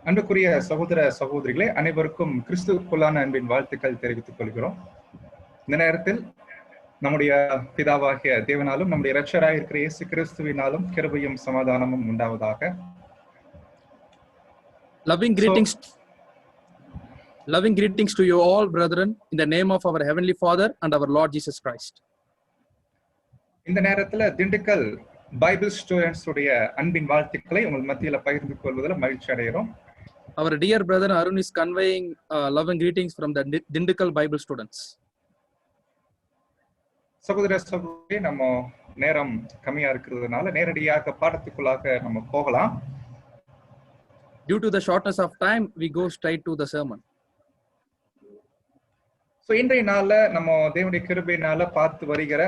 அன்புக்குரிய சகோதர சகோதரிகளே, அனைவருக்கும் கிறிஸ்துவுக்குள்ளான அன்பின் வாழ்த்துக்கள் தெரிவித்துக் கொள்கிறோம். இந்த நேரத்தில் நம்முடைய பிதாவாகிய தேவனாலும் நம்முடைய இரட்சகராக இருக்கிற இயேசு கிறிஸ்துவினாலும் கிருபையும் சமாதானமும் உண்டாவதாக. Loving greetings to you all, brethren, in the name of our Heavenly Father and our Lord Jesus Christ. இந்த நேரத்துல திண்டுக்கல் பைபிள் ஸ்டூடெண்ட்ஸ் உடைய அன்பின் வாழ்த்துக்களை உங்கள் மத்தியில பகிர்ந்து கொள்வதில் மகிழ்ச்சி அடைகிறோம். Our dear brother Arun is conveying loving greetings from the Dindigul Bible students. சகோதர சகோதரி, நம்ம நேரம் கம்மியா இருக்கிறதுனால நேரடியாக பாடத்துக்குள்ளாக நம்ம போகலாம். Due to the shortness of time, we go straight to the sermon. So இன்றைய நாள்ல நம்ம தேவனுடைய கிருபையினால பார்த்து வருகிற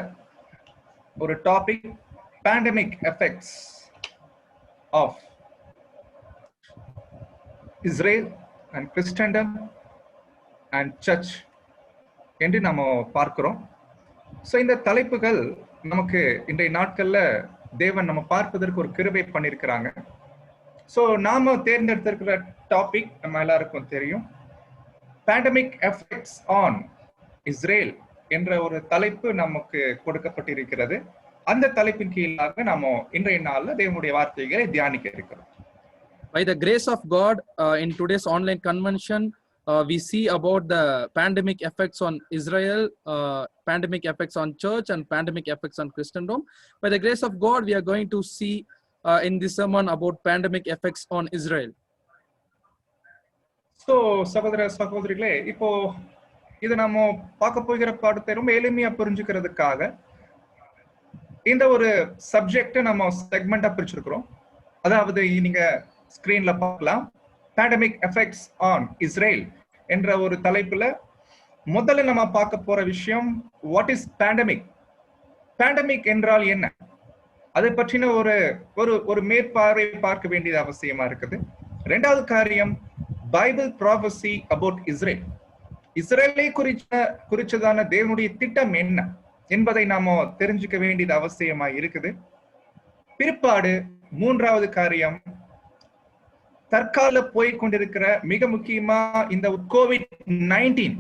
ஒரு topic, pandemic effects of Israel and Christendom and church என்று நம்ம பார்க்கிறோம். ஸோ இந்த தலைப்புகள் நமக்கு இன்றைய நாட்கள்ல தேவன் நம்ம பார்ப்பதற்கு ஒரு கிருபை பண்ணியிருக்கிறாங்க. ஸோ நாம தேர்ந்தெடுத்திருக்கிற டாபிக் நம்ம எல்லாருக்கும் தெரியும், பேண்டமிக் எஃபெக்ட்ஸ் ஆன் இஸ்ரேல் என்ற ஒரு தலைப்பு நமக்கு கொடுக்கப்பட்டிருக்கிறது. அந்த தலைப்பின் கீழாக நாம இன்றைய நாள்ல தேவனுடைய வார்த்தைகளை தியானிக்க இருக்கிறோம். By the grace of God, in today's online convention, we see about the pandemic effects on Israel, pandemic effects on church, and pandemic effects on Christendom. By the grace of God, we are going to see in this sermon about pandemic effects on Israel. So, சகோதர சகோதரிகளே, இப்போ இது நம்ம பார்க்க போகிற பாடத்தை ரொம்ப எளிமையா புரிஞ்சுக்கிறதுக்காக இந்த ஒரு சப்ஜெக்ட் நம்ம செக்மெண்டா பிரிச்சிருக்கிறோம். அதாவது நீங்க ஸ்கிரீன்ல பார்க்கலாம், பேண்டமிக் எஃபெக்ட்ஸ் ஆன் இஸ்ரேல் என்ற ஒரு தலைப்புல முதல்ல நம்ம பார்க்க போற விஷயம், வாட் இஸ் பேண்டமிக்? பேண்டமிக் என்றால் என்ன? அதை பற்றின ஒரு ஒரு ஒரு மேற்பார்வை பார்க்க வேண்டியது அவசியமா இருக்குது. இரண்டாவது காரியம், பைபிள் ப்ராபசி அபவுட் இஸ்ரேல். இஸ்ரேலை குறிச்சதான தேவனுடைய திட்டம் என்ன என்பதை நாம தெரிஞ்சுக்க வேண்டியது அவசியமா இருக்குது. பிற்பாடு மூன்றாவது காரியம், தற்கால போய் கொண்டிருக்கிற மிக முக்கியமா இந்த COVID-19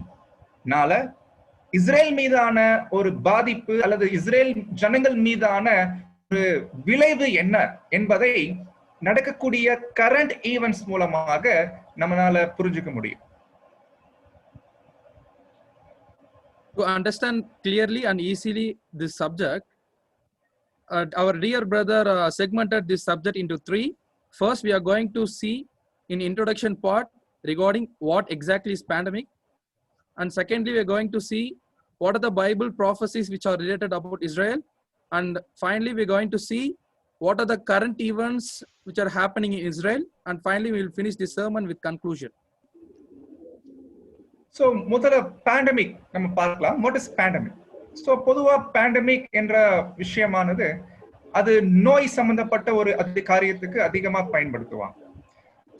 இஸ்ரேல் மீதான ஒரு பாதிப்பு அல்லது இஸ்ரேல் ஜனங்கள் மீதான ஒரு விளைவு என்ன என்பதை நடக்கக்கூடிய கரண்ட் ஈவென்ட்ஸ் மூலமாக நம்மளால புரிஞ்சுக்க முடியும். To understand clearly and easily this subject, our dear brother segmented this subject into three. First, we are going to see in introduction part regarding what exactly is pandemic. And secondly, we are going to see what are the Bible prophecies which are related about Israel. And finally, we are going to see what are the current events which are happening in Israel. And finally, we will finish this sermon with conclusion. So, முதல்ல pandemic நம்ம பார்க்கலாம். What is pandemic? So பொதுவா pandemic என்ற விஷயமானது அது நோய் சம்பந்தப்பட்ட ஒரு காரியத்துக்கு அதிகமா பயன்படுத்துவாங்க.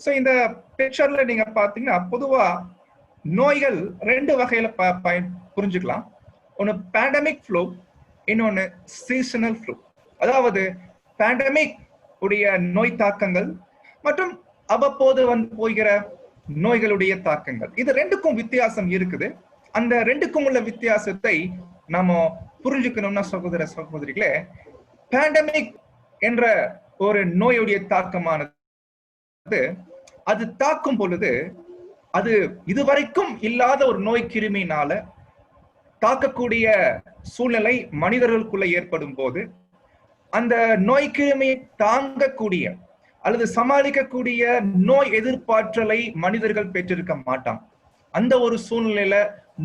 ஸோ இந்த பிக்சர்ல நீங்க பாத்தீங்கன்னா பொதுவா நோய்கள் ரெண்டு வகையில புரிஞ்சுக்கலாம். ஒன்னு பேண்டமிக் ஃப்ளூ, இன்னொன்னு சீசனல் ஃப்ளூ. அதாவது பேண்டமிக் உடைய நோய் தாக்கங்கள் மற்றும் அவ்வப்போது போகிற நோய்களுடைய தாக்கங்கள், இது ரெண்டுக்கும் வித்தியாசம் இருக்குது. அந்த ரெண்டுக்கும் உள்ள வித்தியாசத்தை நாம புரிஞ்சுக்கணும்னா சகோதர சகோதரிகளே, பேண்டமிக் என்ற ஒரு நோயுடைய தாக்கமானது அது தாக்கும் பொழுது அது இதுவரைக்கும் இல்லாத ஒரு நோய் கிருமியினால தாக்கக்கூடிய சூழ்நிலை மனிதர்களுக்குள்ள ஏற்படும் போது அந்த நோய் கிருமியை தாங்கக்கூடிய அல்லது சமாளிக்கக்கூடிய நோய் எதிர்ப்பாற்றலை மனிதர்கள் பெற்றிருக்க மாட்டாங்க. அந்த ஒரு சூழ்நிலையில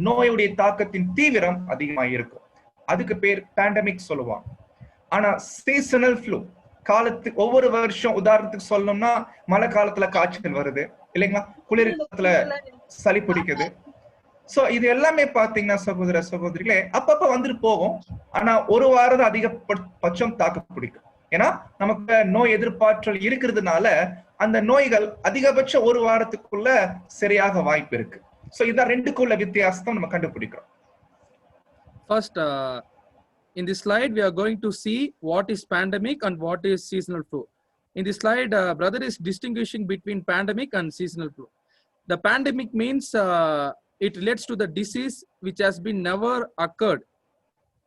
நோயுடைய தாக்கத்தின் தீவிரம் அதிகமாக இருக்கும். அதுக்கு பேர் பேண்டமிக் சொல்லுவாங்க. ஆனா சீசனல் ஃப்ளூ, காலத்துக்கு ஒவ்வொரு வருஷம் உதாரணத்துக்கு சொல்லணும்னா மழை காலத்துல காய்ச்சல் வருது இல்லைங்களா, குளிர்காலத்துல சளி பிடிக்குது. சோ இது எல்லாமே பாத்தீங்கன்னா சகோதர சகோதரிகளே அப்பப்ப வந்துட்டு போகும். ஆனா ஒரு வாரம் அதிகபட்சம் தாக்கு பிடிக்கும். ஏன்னா நமக்கு நோய் எதிர்ப்பாற்றல் இருக்கிறதுனால அந்த நோய்கள் அதிகபட்சம் ஒரு வாரத்துக்குள்ள சரியாக வாய்ப்பு இருக்கு. சோ இதான் ரெண்டுக்குள்ள வித்தியாசத்தை நம்ம கண்டுபிடிக்கிறோம். First, in this slide, we are going to see what is pandemic and what is seasonal flu. In this slide, brother is distinguishing between pandemic and seasonal flu. The pandemic means it relates to the disease which has been never occurred.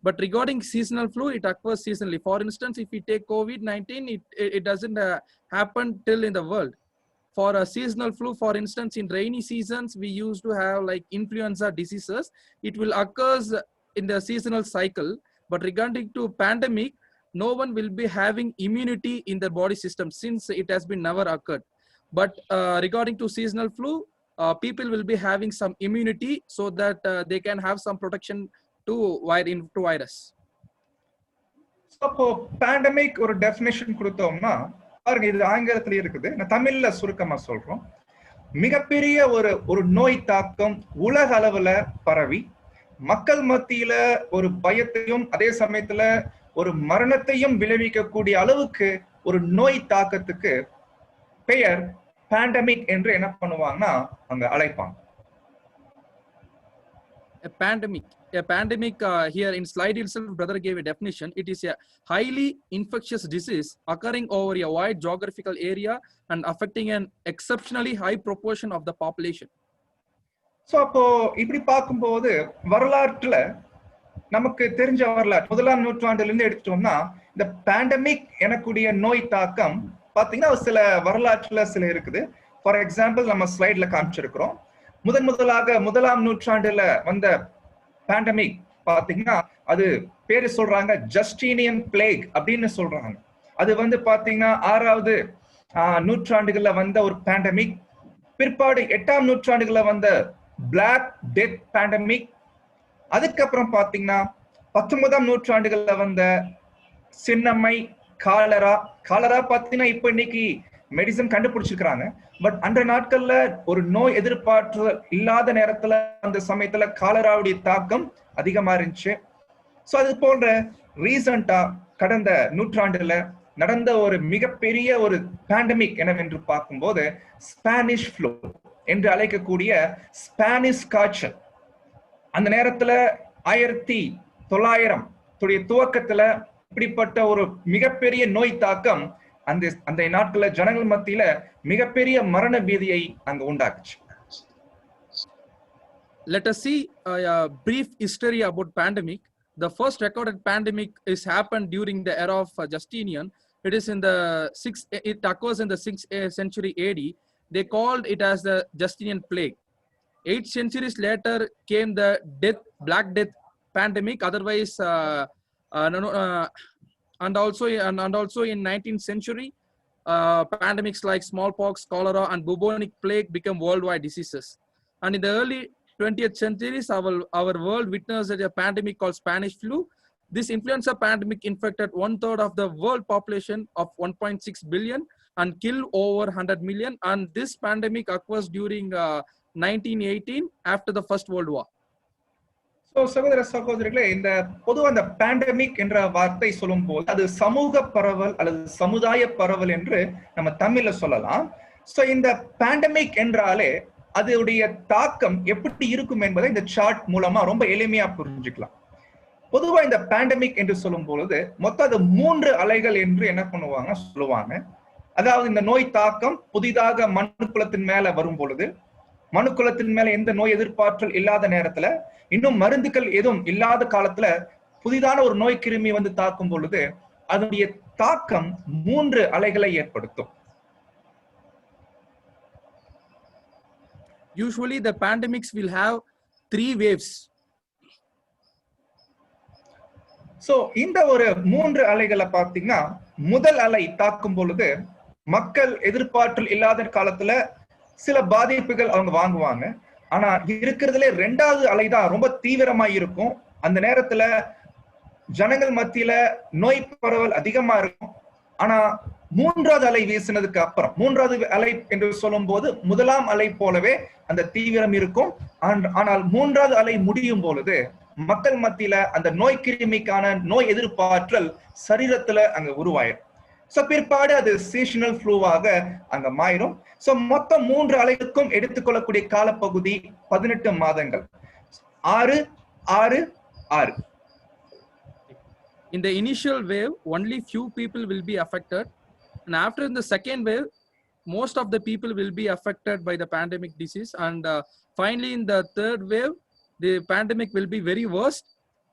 But regarding seasonal flu, it occurs seasonally. For instance, if we take COVID-19, it doesn't happen till in the world. For a seasonal flu, for instance, in rainy seasons, we used to have like influenza diseases. It will occur in the seasonal cycle. But regarding to pandemic, no one will be having immunity in the body system since it has been never occurred. But regarding to seasonal flu, people will be having some immunity so that they can have some protection to virus. அப்போ pandemic ஒரு definition கொடுத்தோம்னா பாருங்க, இது ஆங்கிலத்துல இருக்குது, நான் தமிழ்ல சுருக்கமா சொல்றோம். மிகப்பெரிய ஒரு நோய் தாக்கம் உலக அளவுல பரவி மக்கள் மத்தியில ஒரு பயத்தையும் அதே சமயத்துல ஒரு மரணத்தையும் விளைவிக்கக்கூடிய அளவுக்கு ஒரு நோய் தாக்கத்துக்கு பெயர் பேண்டமிக் என்று என்ன பண்ணுவாங்கன்னா அங்க அழைப்பாங்க. A pandemic here in slide itself, brother gave a definition. It is a highly infectious disease occurring over a wide geographical area and affecting an exceptionally high proportion of the population. So அப்போ இப்படி பார்க்கும்போது வரலாற்றுல நமக்கு தெரிஞ்ச வரலாற்று 1ஆம் நூற்றாண்டுல இருந்து எடுத்துட்டோம்னா இந்த பேண்டமிக் எனக்கூடிய நோய் தாக்கம் பாத்தீங்கன்னா சில வரலாற்றுல சில இருக்குது. ஃபார் எக்ஸாம்பிள் நம்ம ஸ்லைட்ல காமிச்சிருக்கிறோம். முதலாக 1ஆம் நூற்றாண்டுல வந்த பேண்டமிக் பாத்தீங்கன்னா அது பேரு சொல்றாங்க ஜஸ்டீனியன் பிளேக் அப்படின்னு சொல்றாங்க. அது பாத்தீங்கன்னா 6வது நூற்றாண்டுகள்ல வந்த ஒரு பேண்டமிக். பிற்பாடு 8ஆம் நூற்றாண்டுகள்ல வந்த பிளாக் டெத் பேண்டமிக். அதுக்கப்புறம் பாத்தீங்கன்னா 19ஆம் நூற்றாண்டுகள்ல வந்த சின்னம்மை, காலரா பாத்தீங்கன்னா இப்ப இன்னைக்கு மெடிசன் கண்டுபிடிச்சிருக்காங்க. பட் அன்றைய நாட்கள்ல ஒரு நோய் எதிர்பார்ப்பு இல்லாத நேரத்துல அந்த சமயத்துல காலராவுடைய தாக்கம் அதிகமா இருந்துச்சு. சோ அது போன்ற ரீசண்டா கடந்த நூற்றாண்டுல நடந்த ஒரு மிகப்பெரிய ஒரு பேண்டமிக் என்னவென்று பார்க்கும்போது ஸ்பானிஷ் ஃப்ளூ என்று அழைக்கக்கூடிய ஸ்பானிஷ் காய்ச்சல். அந்த நேரத்துல 1900 துவக்கத்துல இப்படிப்பட்ட ஒரு மிகப்பெரிய நோய் தாக்கம் அந்த நாட்கள்ல ஜனங்கள் மத்தியில மிகப்பெரிய மரண பீதியை அங்க உண்டாக்குச்சு. Let us see a brief history about pandemic. The first recorded pandemic is happened during the era of Justinian. It is in the it occurs in the 6th century AD. They called it as the Justinian plague. 8 centuries later came the Black Death pandemic, otherwise and also in 19th century pandemics like smallpox, cholera and bubonic plague became worldwide diseases. And in the early 20th centuries our world witnessed a pandemic called Spanish flu. This influenza pandemic infected 1/3 of the world population of 1.6 billion and killed over 100 million. And this pandemic occurs during 1918 after the First World War. So சகோதர சகோதரிகளே, இந்த பொதுவா அந்த pandemic என்ற வார்த்தை சொல்லும் போது அது சமூக பரவல் அல்லது சமுதாய பரவல் என்று நம்ம தமிழ்ல சொல்லலாம். சோ இந்த பேண்டமிக் என்றாலே அதோடைய தாக்கம் எப்படி இருக்கும் என்பதை இந்த சார்ட் மூலமா ரொம்ப எளிமையா புரிஞ்சுக்கலாம். பொதுவா இந்த பேண்டமிக் என்று சொல்லும் பொழுது மொத்தம் அது 3 அலைகள் என்று என்ன பண்ணுவாங்க சொல்லுவாங்க. அதாவது இந்த நோய் தாக்கம் புதிதாக மனுக்குலத்தின் மேல வரும் பொழுது, மனுக்குலத்தின் மேல எந்த நோய் எதிர்ப்பாற்றல் இல்லாத நேரத்துல, இன்னும் மருந்துகள் எதுவும் இல்லாத காலத்துல புதிதான ஒரு நோய் கிருமி தாக்கும் பொழுது அதனுடைய தாக்கம் 3 அலைகளை ஏற்படுத்தும். Usually the pandemics will have 3 waves. So இந்த ஒரு 3 அலைகளை பார்த்தீங்கன்னா முதல் அலை தாக்கும் பொழுது மக்கள் எதிர்பார்த்தல் இல்லாத காலத்துல சில பாதிப்புகள் அவங்க வாங்குவாங்க. ஆனா இருக்கிறதுல 2வது அலைதான் ரொம்ப தீவிரமா இருக்கும். அந்த நேரத்துல ஜனங்கள் மத்தியில நோய் பரவல் அதிகமா இருக்கும். ஆனா 3வது அலை வீசினதுக்கு அப்புறம், 3வது அலை என்று சொல்லும் போது 1ஆம் அலை போலவே அந்த தீவிரம் இருக்கும். ஆனால் 3வது அலை முடியும் பொழுது மக்கள் மத்தியில அந்த நோய் கிருமிக்கான நோய் எதிர்ப்பாற்றல் சரீரத்துல அங்க உருவாயிரும். சோ பிற்பாடு அது சீசனல் ஃப்ளூவாக அங்க மாறும். சோ மொத்தம் 3 அலைகளுக்கும் எடுத்துக்கொள்ளக்கூடிய காலப்பகுதி 18 மாதங்கள். 6 6 6. In the initial wave, only few people will be affected, And after the second wave, most of the people will be affected by the pandemic disease. And finally, in the third wave, the pandemic will be very worst.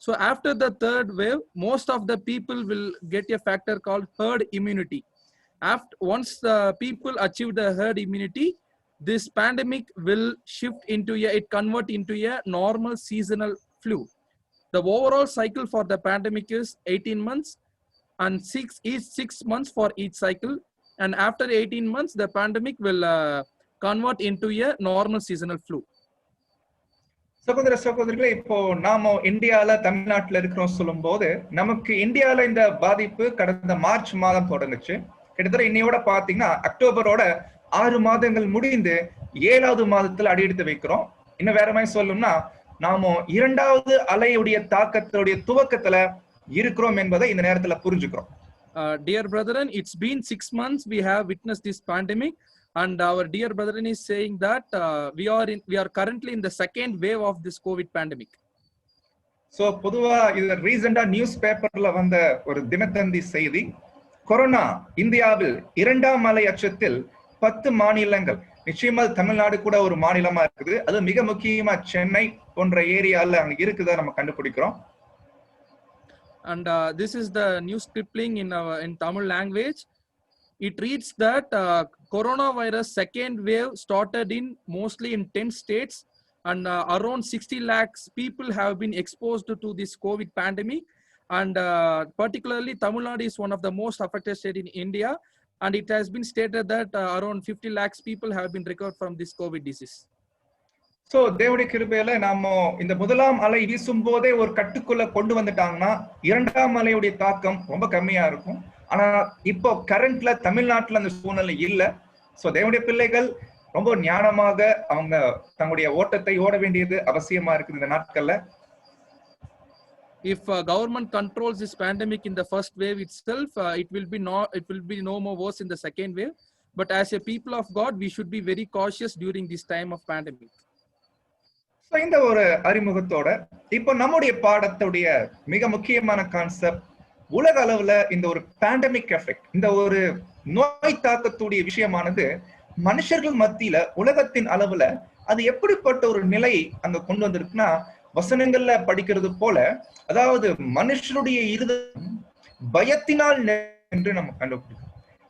So after the third wave, most of the people will get a factor called herd immunity. Once the people achieve the herd immunity, this pandemic will shift into it convert into a normal seasonal flu. The overall cycle for the pandemic is 18 months and 6 months for each cycle. And after 18 months, the pandemic will convert into a normal seasonal flu. சகோதர சகோதரிகளே, இப்போ நாம இந்தியால தமிழ்நாட்டுல இருக்கிறோம் சொல்லும் போது, நமக்கு இந்தியால இந்த பாதிப்பு கடந்த மார்ச் மாதம் தொடங்குச்சு. கிட்டத்தட்ட இன்னையோட பாத்தீங்கன்னா அக்டோபரோட 6 மாதங்கள் முடிந்து 7வது மாதத்துல அடியெடுத்து வைக்கிறோம். இன்னும் வேற மாதிரி சொல்லணும்னா, நாம 2வது அலையுடைய தாக்கத்துடைய துவக்கத்துல இருக்கிறோம் என்பதை இந்த நேரத்துல புரிஞ்சுக்கிறோம். Dear brethren, it's been 6 months we have witnessed this pandemic, and our dear brethren is saying that we are currently in the second wave of this COVID pandemic. So பொதுவா இது ரீசெண்டா நியூஸ் பேப்பர்ல வந்த ஒரு தினத்தந்தி செய்தி, கொரோனா இந்தியாவில் 2ஆம் அலை அச்சத்தில் 10 மாநிலங்கள், நிச்சயமா தமிழ்நாடு கூட ஒரு மாநிலமா இருக்குது, அது மிக முக்கியமா சென்னை போன்ற ஏரியால அங்க இருக்குதா நம்ம கண்டுபிடிக்கிறோம். And this is the news clipping in Tamil language. It reads that coronavirus second wave started in mostly in 10 states, and around 60 lakhs people have been exposed to this COVID pandemic. And particularly Tamil Nadu is one of the most affected state in India, and it has been stated that around 50 lakhs people have been recovered from this COVID disease. So தேவனுடைய கிருபையில நாம இந்த முதலாம் அலை வீசும் போதே ஒரு கட்டுக்குள்ள கொண்டு வந்துட்டாங்கன்னா 2ஆம் அலையுடைய தாக்கம் ரொம்ப கம்மியா இருக்கும். ஆனா இப்போ கரண்ட்ல தமிழ்நாட்டுல அந்த சூழ்நிலை இல்ல. சோ தேவனுடைய பிள்ளைகள் ரொம்ப ஞானமாக அவங்க தங்களுடைய ஓட்டத்தை ஓட வேண்டியது அவசியமா இருக்குது இந்த நாட்கள்ல. If government controls this pandemic in the first wave itself, it will be no more worse in the second wave. But as a people of God, we should be very cautious during this time of pandemic. இந்த ஒரு அறிமுகத்தோட இப்போ நம்முடைய பாடத்துடைய மிக முக்கியமான concept, உலக அளவுல இந்த ஒரு பேண்டமிக் எஃபெக்ட், இந்த ஒரு நோய் தாக்கத்துடைய விஷயமானது மனுஷர்கள் மத்தியில உலகத்தின் அளவுல அது எப்படிப்பட்ட ஒரு நிலை அங்க கொண்டு வந்திருக்குன்னா, வசனங்கள்ல படிக்கிறது போல, அதாவது மனுஷருடைய இருதயம் பயத்தினால் என்று நம்ம கண்டுபிடிக்கிறோம்.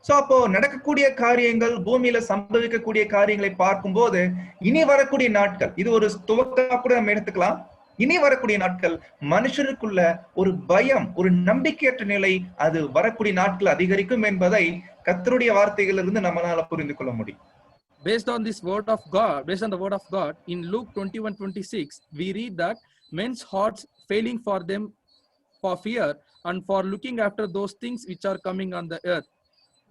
சோ அப்போ நடக்கக்கூடிய காரியங்கள், பூமியில சம்பவிக்கக்கூடிய காரியங்களை பார்க்கும்போது இனி வரக்கூடிய நாட்கள், இது ஒரு துவக்கமா கூட நம்ம எடுத்துக்கலாம், இனி வரக்கூடிய நாட்கள் மனுஷருக்குள்ள ஒரு பயம், ஒரு நம்பிக்கையற்ற நிலை அது வரக்கூடிய நாட்கள் அதிகரிக்கும் என்பதை கர்த்தருடைய வார்த்தைகளிலிருந்து நம்மளால புரிந்து கொள்ள முடியும். Based on the word of God, in Luke 21:26, we read that men's hearts failing for them for fear and for looking after those things which are coming on the earth.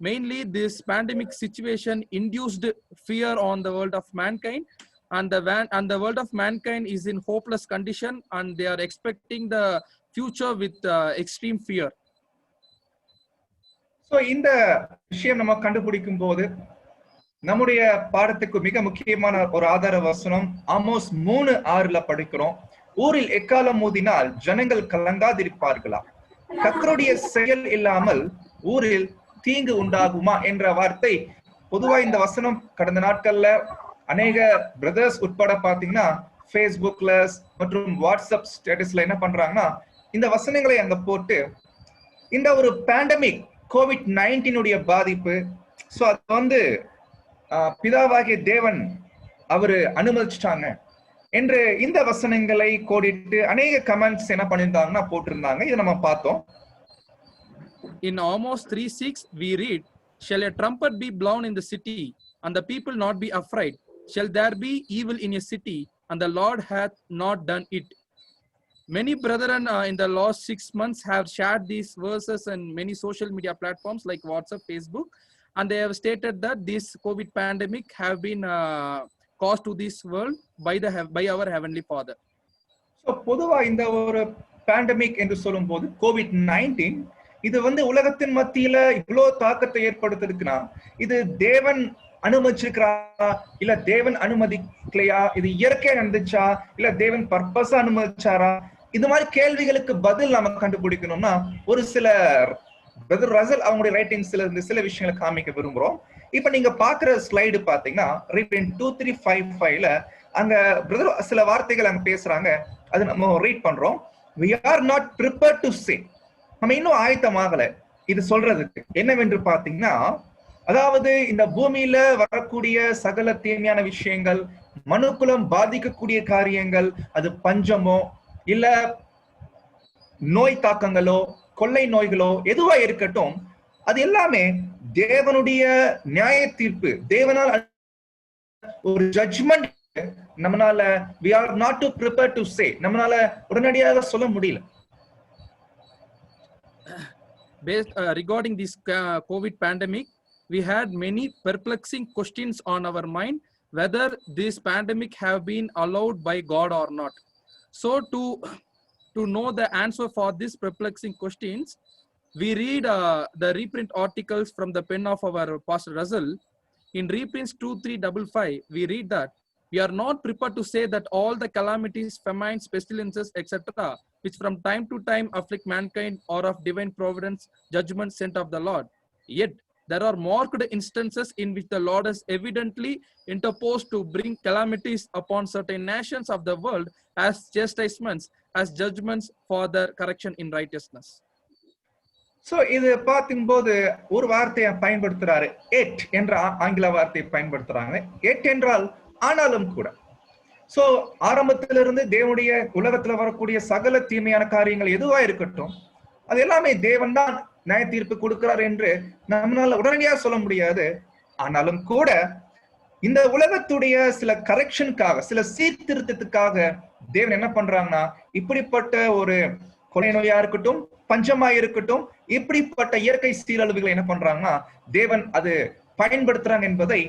Mainly, this pandemic situation induced fear on the world of mankind, and the world of mankind is in hopeless condition, and they are expecting the future with extreme fear. So இந்த விஷயம் நம்ம கண்டுபிடிக்கும் போது நம்முடைய பாடத்துக்கு மிக முக்கியமான ஒரு ஆதார வசனம் ஆமோஸ் 3:6 படிக்கிறோம். ஊரில் எக்காலம் ஊதினால் ஜனங்கள் கலங்காதிருப்பார்களா, கர்த்தருடைய செயல் இல்லாமல் ஊரில் தீங்கு உண்டாகுமா என்ற வார்த்தை. பொதுவா இந்த வசனம் கடந்த நாட்கள்ல அநேக பிரதர்ஸ் உட்பட பாத்தீங்கன்னா ஃபேஸ்புக்ல மற்றும் வாட்ஸ்அப் ஸ்டேட்டஸ்ல என்ன பண்றாங்கன்னா, இந்த வசனங்களை அங்க போட்டு இந்த ஒரு பேண்டமிக் COVID-19 பாதிப்பு, சோ அது பிதாவாகிய தேவன் அவரு அனுமதிச்சிட்டாங்க என்று இந்த வசனங்களை கோடிட்டு அநேக கமெண்ட்ஸ் என்ன பண்ணிருந்தாங்கன்னா போட்டிருந்தாங்க. இதை நம்ம பார்த்தோம். In Amos 3:6 we read, shall a trumpet be blown in the city, and the people not be afraid? Shall there be evil in a city, and the Lord hath not done it? Many brethren in the last 6 months have shared these verses in many social media platforms like WhatsApp, Facebook, and they have stated that this COVID pandemic have been caused to this world by our Heavenly Father. So பொதுவா இந்த ஒரு pandemic என்று சொல்லும் போது COVID-19 இது உலகத்தின் மத்தியில இவ்வளவு தாக்கத்தை ஏற்படுத்திருக்குன்னா, இது தேவன் அனுமதிச்சிருக்கிறா இல்ல தேவன் அனுமதிக்கலையா, இது இயற்கையா நடந்துச்சா இல்ல தேவன் பர்பஸா அனுமதிச்சாரா, இது மாதிரி கேள்விகளுக்கு பதில் நம்ம கண்டுபிடிக்கணும்னா ஒரு சில பிரதர் ரசல் அவங்களுடைய ரைட்டிங்ஸ்ல இருந்து சில விஷயங்களை காமிக்க விரும்புறோம். இப்ப நீங்க பாக்குற ஸ்லைடு பாத்தீங்கன்னா ரீட் 2355ல அங்க பிரதர் சில வார்த்தைகள் அங்க பேசுறாங்க. அது நம்ம ரீட் பண்றோம். we are not prepared to say. நம்ம இன்னும் ஆயத்தமாகல இது சொல்றதுக்கு. என்னவென்று பாத்தீங்கன்னா, அதாவது இந்த பூமியில வரக்கூடிய சகல தீமையான விஷயங்கள், மனுக்குலம் பாதிக்கக்கூடிய காரியங்கள், அது பஞ்சமோ இல்ல நோய் தாக்கங்களோ கொள்ளை நோய்களோ எதுவா இருக்கட்டும், அது எல்லாமே தேவனுடைய நியாய தீர்ப்பு, தேவனால் ஒரு ஜட்ஜ்மெண்ட். நம்மளால we are not to prepare to say, நம்மளால உடனடியாக சொல்ல முடியல. Based regarding this COVID pandemic, we had many perplexing questions on our mind whether this pandemic have been allowed by God or not. So to know the answer for these perplexing questions, we read the reprint articles from the pen of our Pastor Russell. In reprints 2355, we read that we are not prepared to say that all the calamities, famines, pestilences, etc., which from time to time afflict mankind are of divine providence, judgment sent of the Lord. Yet, there are marked instances in which the Lord has evidently interposed to bring calamities upon certain nations of the world as chastisements, as judgments for their correction in righteousness. So இது பார்க்கும்போது ஒரு வார்த்தையை பயன்படுத்துறாரு, எட் என்ற ஆங்கில வார்த்தையை பயன்படுத்துறாங்க. எட் என்றால் ஆனாலும் கூட. சோ ஆரம்பத்திலிருந்து தேவனுடைய உலகத்துல வரக்கூடிய சகல தீமையான காரியங்கள் எதுவா இருக்கட்டும், அது எல்லாமே தேவன் தான் நியாய தீர்ப்பு கொடுக்கிறார் என்று நம்மளால உடனடியாக சொல்ல முடியாது. ஆனாலும் கூட இந்த உலகத்துடைய சில கரெக்ஷனுக்காக, சில சீர்திருத்தத்துக்காக தேவன் என்ன பண்றாங்கன்னா, இப்படிப்பட்ட ஒரு கொலை நோயா இருக்கட்டும், பஞ்சமா இருக்கட்டும், இப்படிப்பட்ட இயற்கை சீரழிவுகளை என்ன பண்றாங்கன்னா தேவன் அது பயன்படுத்துறாங்க என்பதை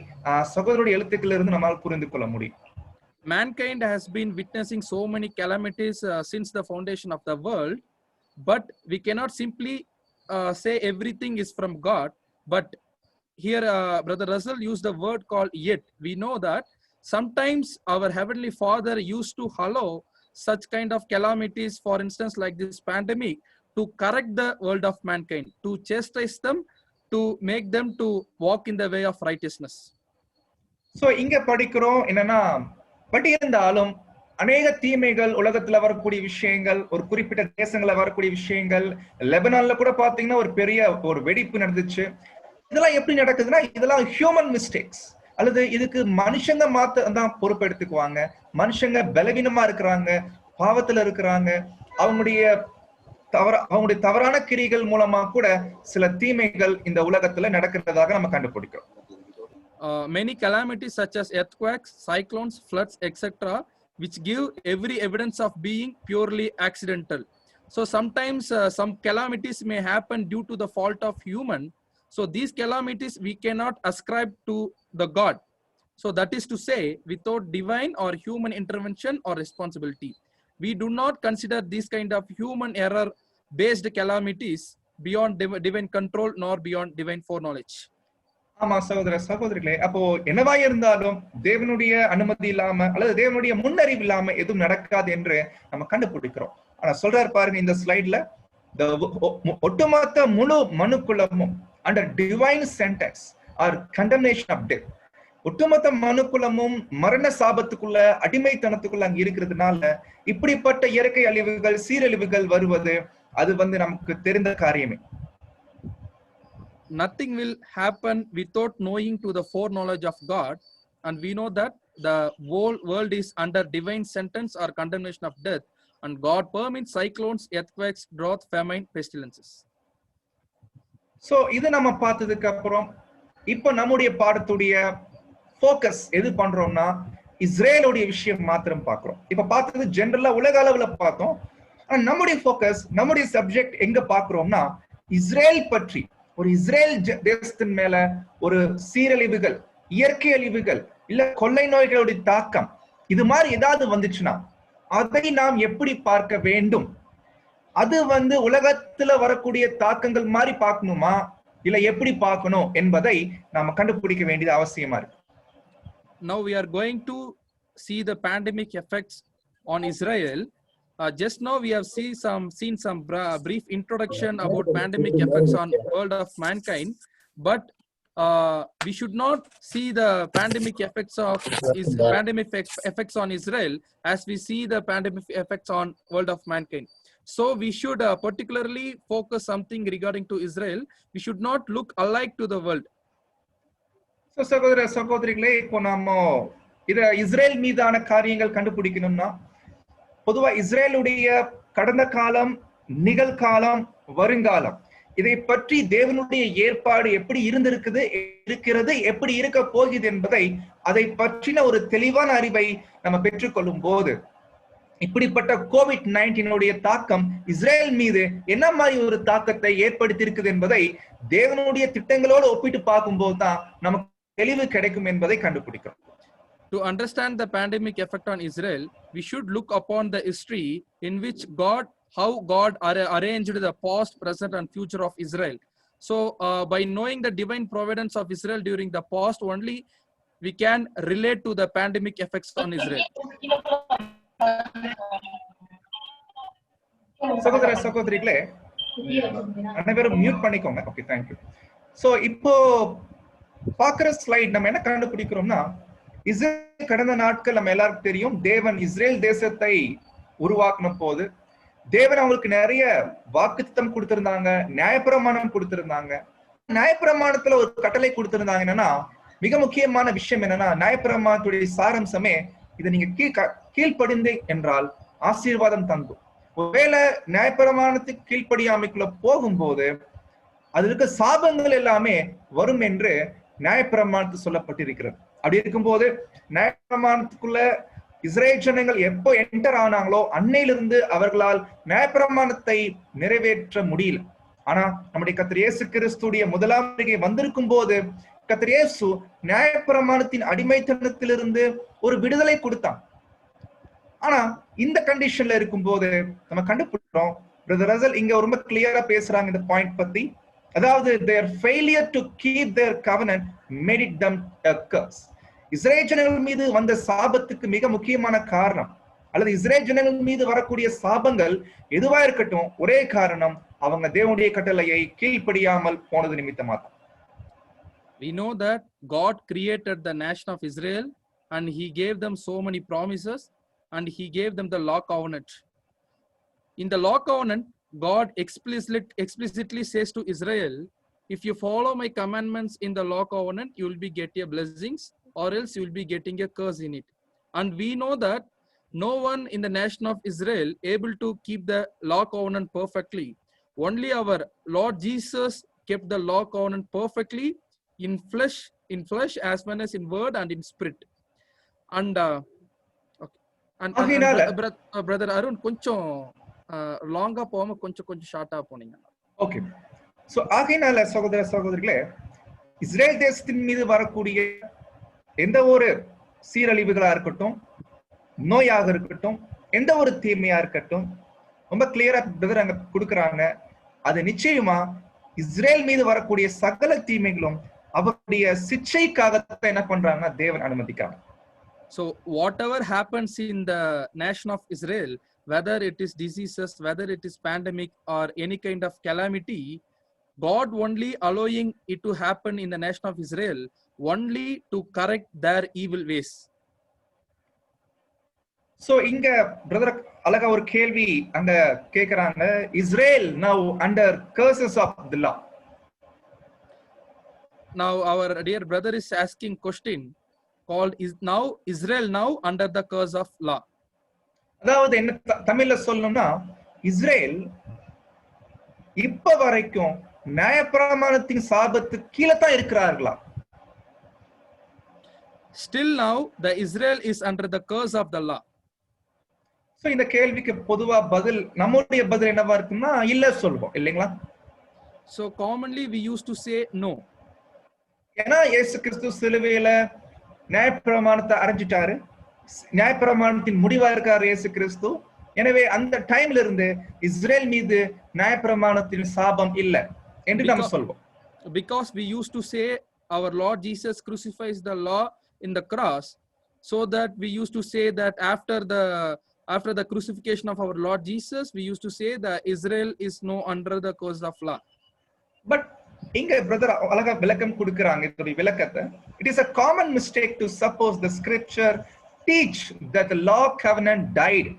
சகோதரருடைய எழுத்துக்களிலிருந்து நம்மால் புரிந்து கொள்ள முடியும். Mankind has been witnessing so many calamities since the foundation of the world, but we cannot simply say everything is from God. But here Brother Russell used the word called yet. We know that sometimes our Heavenly Father used to allow such kind of calamities, for instance like this pandemic, to correct the world of mankind, to chastise them, to make them to walk in the way of righteousness. So இங்க படிக்கிறோம் என்னன்னா, but இருந்தாலும் அநேக தீமைகள் உலகத்துல வரக்கூடிய விஷயங்கள், ஒரு குறிப்பிட்ட தேசங்கள்ல வரக்கூடிய விஷயங்கள், லெபனான்ல கூட பாத்தீங்கன்னா ஒரு பெரிய ஒரு வெடிப்பு நடந்துச்சு. இதெல்லாம் எப்படி நடக்குதுன்னா, இதெல்லாம் ஹியூமன் மிஸ்டேக்ஸ், அல்லது இதுக்கு மனுஷங்க தான் பொறுப்பெடுத்துக்குவாங்க. மனுஷங்க பலவீனமா இருக்கிறாங்க, பாவத்துல இருக்கிறாங்க, அவங்களுடைய தவறான கிரிகள் மூலமா கூட சில தீமைகள் இந்த உலகத்துல நடக்கிறதாக நம்ம கண்டுபிடிக்கிறோம். Many calamities such as earthquakes, cyclones, floods, etc., which give every evidence of being purely accidental. So sometimes some calamities may happen due to the fault of human. So these calamities we cannot ascribe to the God. So that is to say, without divine or human intervention or responsibility. We do not consider this kind of human error based calamities beyond divine control nor beyond divine foreknowledge. ஆமா சகோதர சகோதரிகளே, அப்போ என்னவா இருந்தாலும் தேவனுடைய அனுமதி இல்லாம அல்லது தேவனுடைய முன்னறிவு இல்லாம எதுவும் நடக்காது என்று நம்ம கண்டுபிடிக்கிறோம். ஆனா சொல்றாரு பாருங்க இந்த ஸ்லைட்ல, ஒட்டுமொத்த முழு மனுக்குலமும் under divine sentence or condemnation of death. ஒட்டுமொத்த மனுக்குலமும் மரண சாபத்துக்குள்ள, அடிமைத்தனத்துக்குள்ள அங்க இருக்கிறதுனால இப்படிப்பட்ட இயற்கை அழிவுகள், சீரழிவுகள் வருவது அது நமக்கு தெரிந்த காரியமே. Nothing will happen without knowing to the foreknowledge of God, and we know that the whole world is under divine sentence or condemnation of death, and God permits cyclones, earthquakes, drought, famine, pestilences. So இது நம்ம பார்த்ததுக்கு அப்புறம் இப்போ நம்முடைய பாடத்துடைய focus எது பண்றோம்னா இஸ்ரேலுடைய விஷயம் மாத்திரம் பார்க்கிறோம். இப்ப பார்த்தது ஜெனரலா உலக அளவுல பார்த்தோம். ஆனா நம்முடைய ஃபோக்கஸ், நம்முடைய சப்ஜெக்ட் எங்க பார்க்கிறோம்னா இஸ்ரேல் பற்றி, ஒரு இஸ்ரேல் தேசத்தின் மேல ஒரு சீரழிவுகள், இயற்கை அழிவுகள், இல்ல கொள்ளை நோய்களுடைய தாக்கம் இது மாதிரி ஏதாவது வந்துச்சுன்னா அதை நாம் எப்படி பார்க்க வேண்டும்? அது உலகத்துல வரக்கூடிய தாக்கங்கள் மாதிரி பார்க்கணுமா இல்ல எப்படி பார்க்கணும் என்பதை நாம கண்டுபிடிக்க வேண்டியது அவசியமா இருக்கு. Now we are going to see the pandemic effects on Israel. just now we have seen some brief introduction about pandemic effects on world of mankind, but we should not see the pandemic effects effects on Israel as we see the pandemic effects on world of mankind. So we should particularly focus something regarding to Israel. We should not look alike to the world. So சகோதர சகோதரிகளே, இப்போ நாம இத Israel மீதான காரியங்கள் கண்டுபிடிக்கணும்னா பொதுவா இஸ்ரேலுடைய கடந்த காலம், நிகழ்காலம், வருங்காலம் இதை பற்றி தேவனுடைய ஏற்பாடு எப்படி இருக்கிறது, எப்படி இருக்க போகுது என்பதை அதை பற்றின ஒரு தெளிவான அறிவை நம்ம பெற்றுக்கொள்ளும் போது இப்படிப்பட்ட COVID-19 தாக்கம் இஸ்ரேல் மீது என்ன மாதிரி ஒரு தாக்கத்தை ஏற்படுத்தி இருக்குது என்பதை தேவனுடைய திட்டங்களோடு ஒப்பிட்டு பார்க்கும்போது தான் நமக்கு தெளிவு கிடைக்கும் என்பதை கண்டுபிடிக்கிறோம். To understand the pandemic effect on Israel, we should look upon the history in which how God arranged the past, present, and future of Israel. So, by knowing the divine providence of Israel during the past only, we can relate to the pandemic effects on Israel. சகோதர சகோதரிகளே, அனைவரும் mute பண்ணிக்கோங்க. Okay, thank you. So இப்போ பாக்குற slide நம்ம என்ன கண்டுபிடிக்கிறோம்னா, Israel கடந்த நாட்கள் நம்ம எல்லாருக்கும் தெரியும், தேவன் இஸ்ரேல் தேசத்தை உருவாக்கின போது தேவன் அவங்களுக்கு நிறைய வாக்குத்தத்தம் கொடுத்திருந்தாங்க, நியாயப்பிரமாணம் கொடுத்திருந்தாங்க. நியாயப்பிரமாணத்துல ஒரு கட்டளை கொடுத்திருந்தாங்க. என்னன்னா, மிக முக்கியமான விஷயம் என்னன்னா, நியாயப்பிரமாணத்துடைய சாரம்சமே இதை நீங்க கீழ்ப்படிந்து என்றால் ஆசீர்வாதம் தங்கும். ஒருவேளை நியாயப்பிரமாணத்துக்கு கீழ்ப்படியாமைக்குள்ள போகும்போது அது இருக்க சாபங்கள் எல்லாமே வரும் என்று நியாயப்பிரமாணத்து சொல்லப்பட்டிருக்கிறது. அப்படி இருக்கும்போது நியாயப்பிரமாணத்துக்குள்ள இஸ்ரேல் ஜனங்கள் எப்போ என்டர் ஆனாங்களோ அன்னையிலிருந்து அவர்களால் நியாயப்பிரமாணத்தை நிறைவேற்ற முடியல. ஆனா நம்முடைய கர்த்தர் இயேசு கிறிஸ்துடைய முதலாம் வருகை வந்திருக்கும் போது கர்த்தர் இயேசு நியாயப்பிரமாணத்தின் அடிமைத்தனத்திலிருந்து ஒரு விடுதலை கொடுத்தான். ஆனா இந்த கண்டிஷன்ல இருக்கும்போது நம்ம கண்டுபிடிக்கிறோம், பிரதர் ரசல் இங்க ரொம்ப கிளியரா பேசுறாங்க இந்த பாயிண்ட் பத்தி. அதாவது their failure to keep their covenant made it them a curse. Israel ஜனங்கள் மீது வந்த சாபத்துக்கு மிக முக்கியமான காரணம், அல்லது இஸ்ரேல் ஜனங்கள் மீது வரக்கூடிய சாபங்கள் எதுவா இருக்கட்டும், ஒரே காரணம் அவங்க தேவனுடைய கட்டளையை கீழ்ப்படியாமல் போனது நிமித்தமாக. We know that God created the nation of Israel and he gave them so many promises and he gave them the law covenant. In the law covenant, God explicitly says to Israel, if you follow my commandments in the law covenant, you will be getting blessings, or else you will be getting a curse in it. And we know that no one in the nation of Israel able to keep the law covenant perfectly. Only our Lord Jesus kept the law covenant perfectly in flesh as well as in word and in spirit. And brother Arun, koncham லாங்கா போகாம கொஞ்சம் ஷார்ட்டா போனீங்க. Okay. So ஆகையினால சகோதர சகோதரிகளே, Israel தேசத்தின் மீது வரக்கூடிய எந்த ஒரு சீரழிவுகளா இருக்கட்டும், நோயாக இருக்கட்டும், எந்த ஒரு தீமையா இருக்கட்டும், ரொம்ப கிளியரா பிரதர் அங்க கொடுக்குறாங்க. அது நிச்சயமா இஸ்ரேல் மீது வரக்கூடிய சகல தீமைகளும் அவருடைய சிக்ஷைக்காகத்தான் என்ன பண்றாங்கன்னா தேவன் அனுமதிக்காங்க. So whatever happens in the nation of Israel, whether it is diseases, whether it is pandemic or any kind of calamity, God only allowing it to happen in the nation of Israel only to correct their evil ways. So இங்க brother அழகா ஒரு கேள்வி அங்க கேக்குறாங்க, Israel now under curses of the law. Now our dear brother is asking question called is now Israel now under the curse of law. அதாவது என்ன தமிழ்ல சொல்லணும்னா, இஸ்ரேல் இப்ப வரைக்கும் நியாயப்பிரமாணத்தின் சாபத்துக்கு கீழே தான் இருக்கிறார்களா? Still now the Israel is under the curse of the law. So இந்த கேள்விக்கு பொதுவா பதில், நம்மளுடைய பதில் என்னவா இருக்குன்னா இல்ல சொல்வோம் இல்லைங்களா? So commonly we used to say no. ஏன்னா இயேசு கிறிஸ்து சிலுவையில நியாயப்பிரமாணத்தை அறைஞ்சிட்டாரு, நியாயப்பிரமாணத்தின் முடிவா இருக்காரு இயேசு கிறிஸ்து. எனவே அந்த டைம்ல இருந்து இஸ்ரேல் மீது நியாயப்பிரமாணத்தின் சாபம் இல்ல என்று நாம் சொல்வோம். Because we used to say our Lord Jesus crucifies the law in the cross, so that we used to say that after the after the crucifixion of our Lord Jesus, we used to say that Israel is no under the curse of law. But இங்க brother அழகா விளக்கம் கொடுக்கறாங்க இதோட விளக்கத்தை. It is a common mistake to suppose the scripture teach that the law covenant died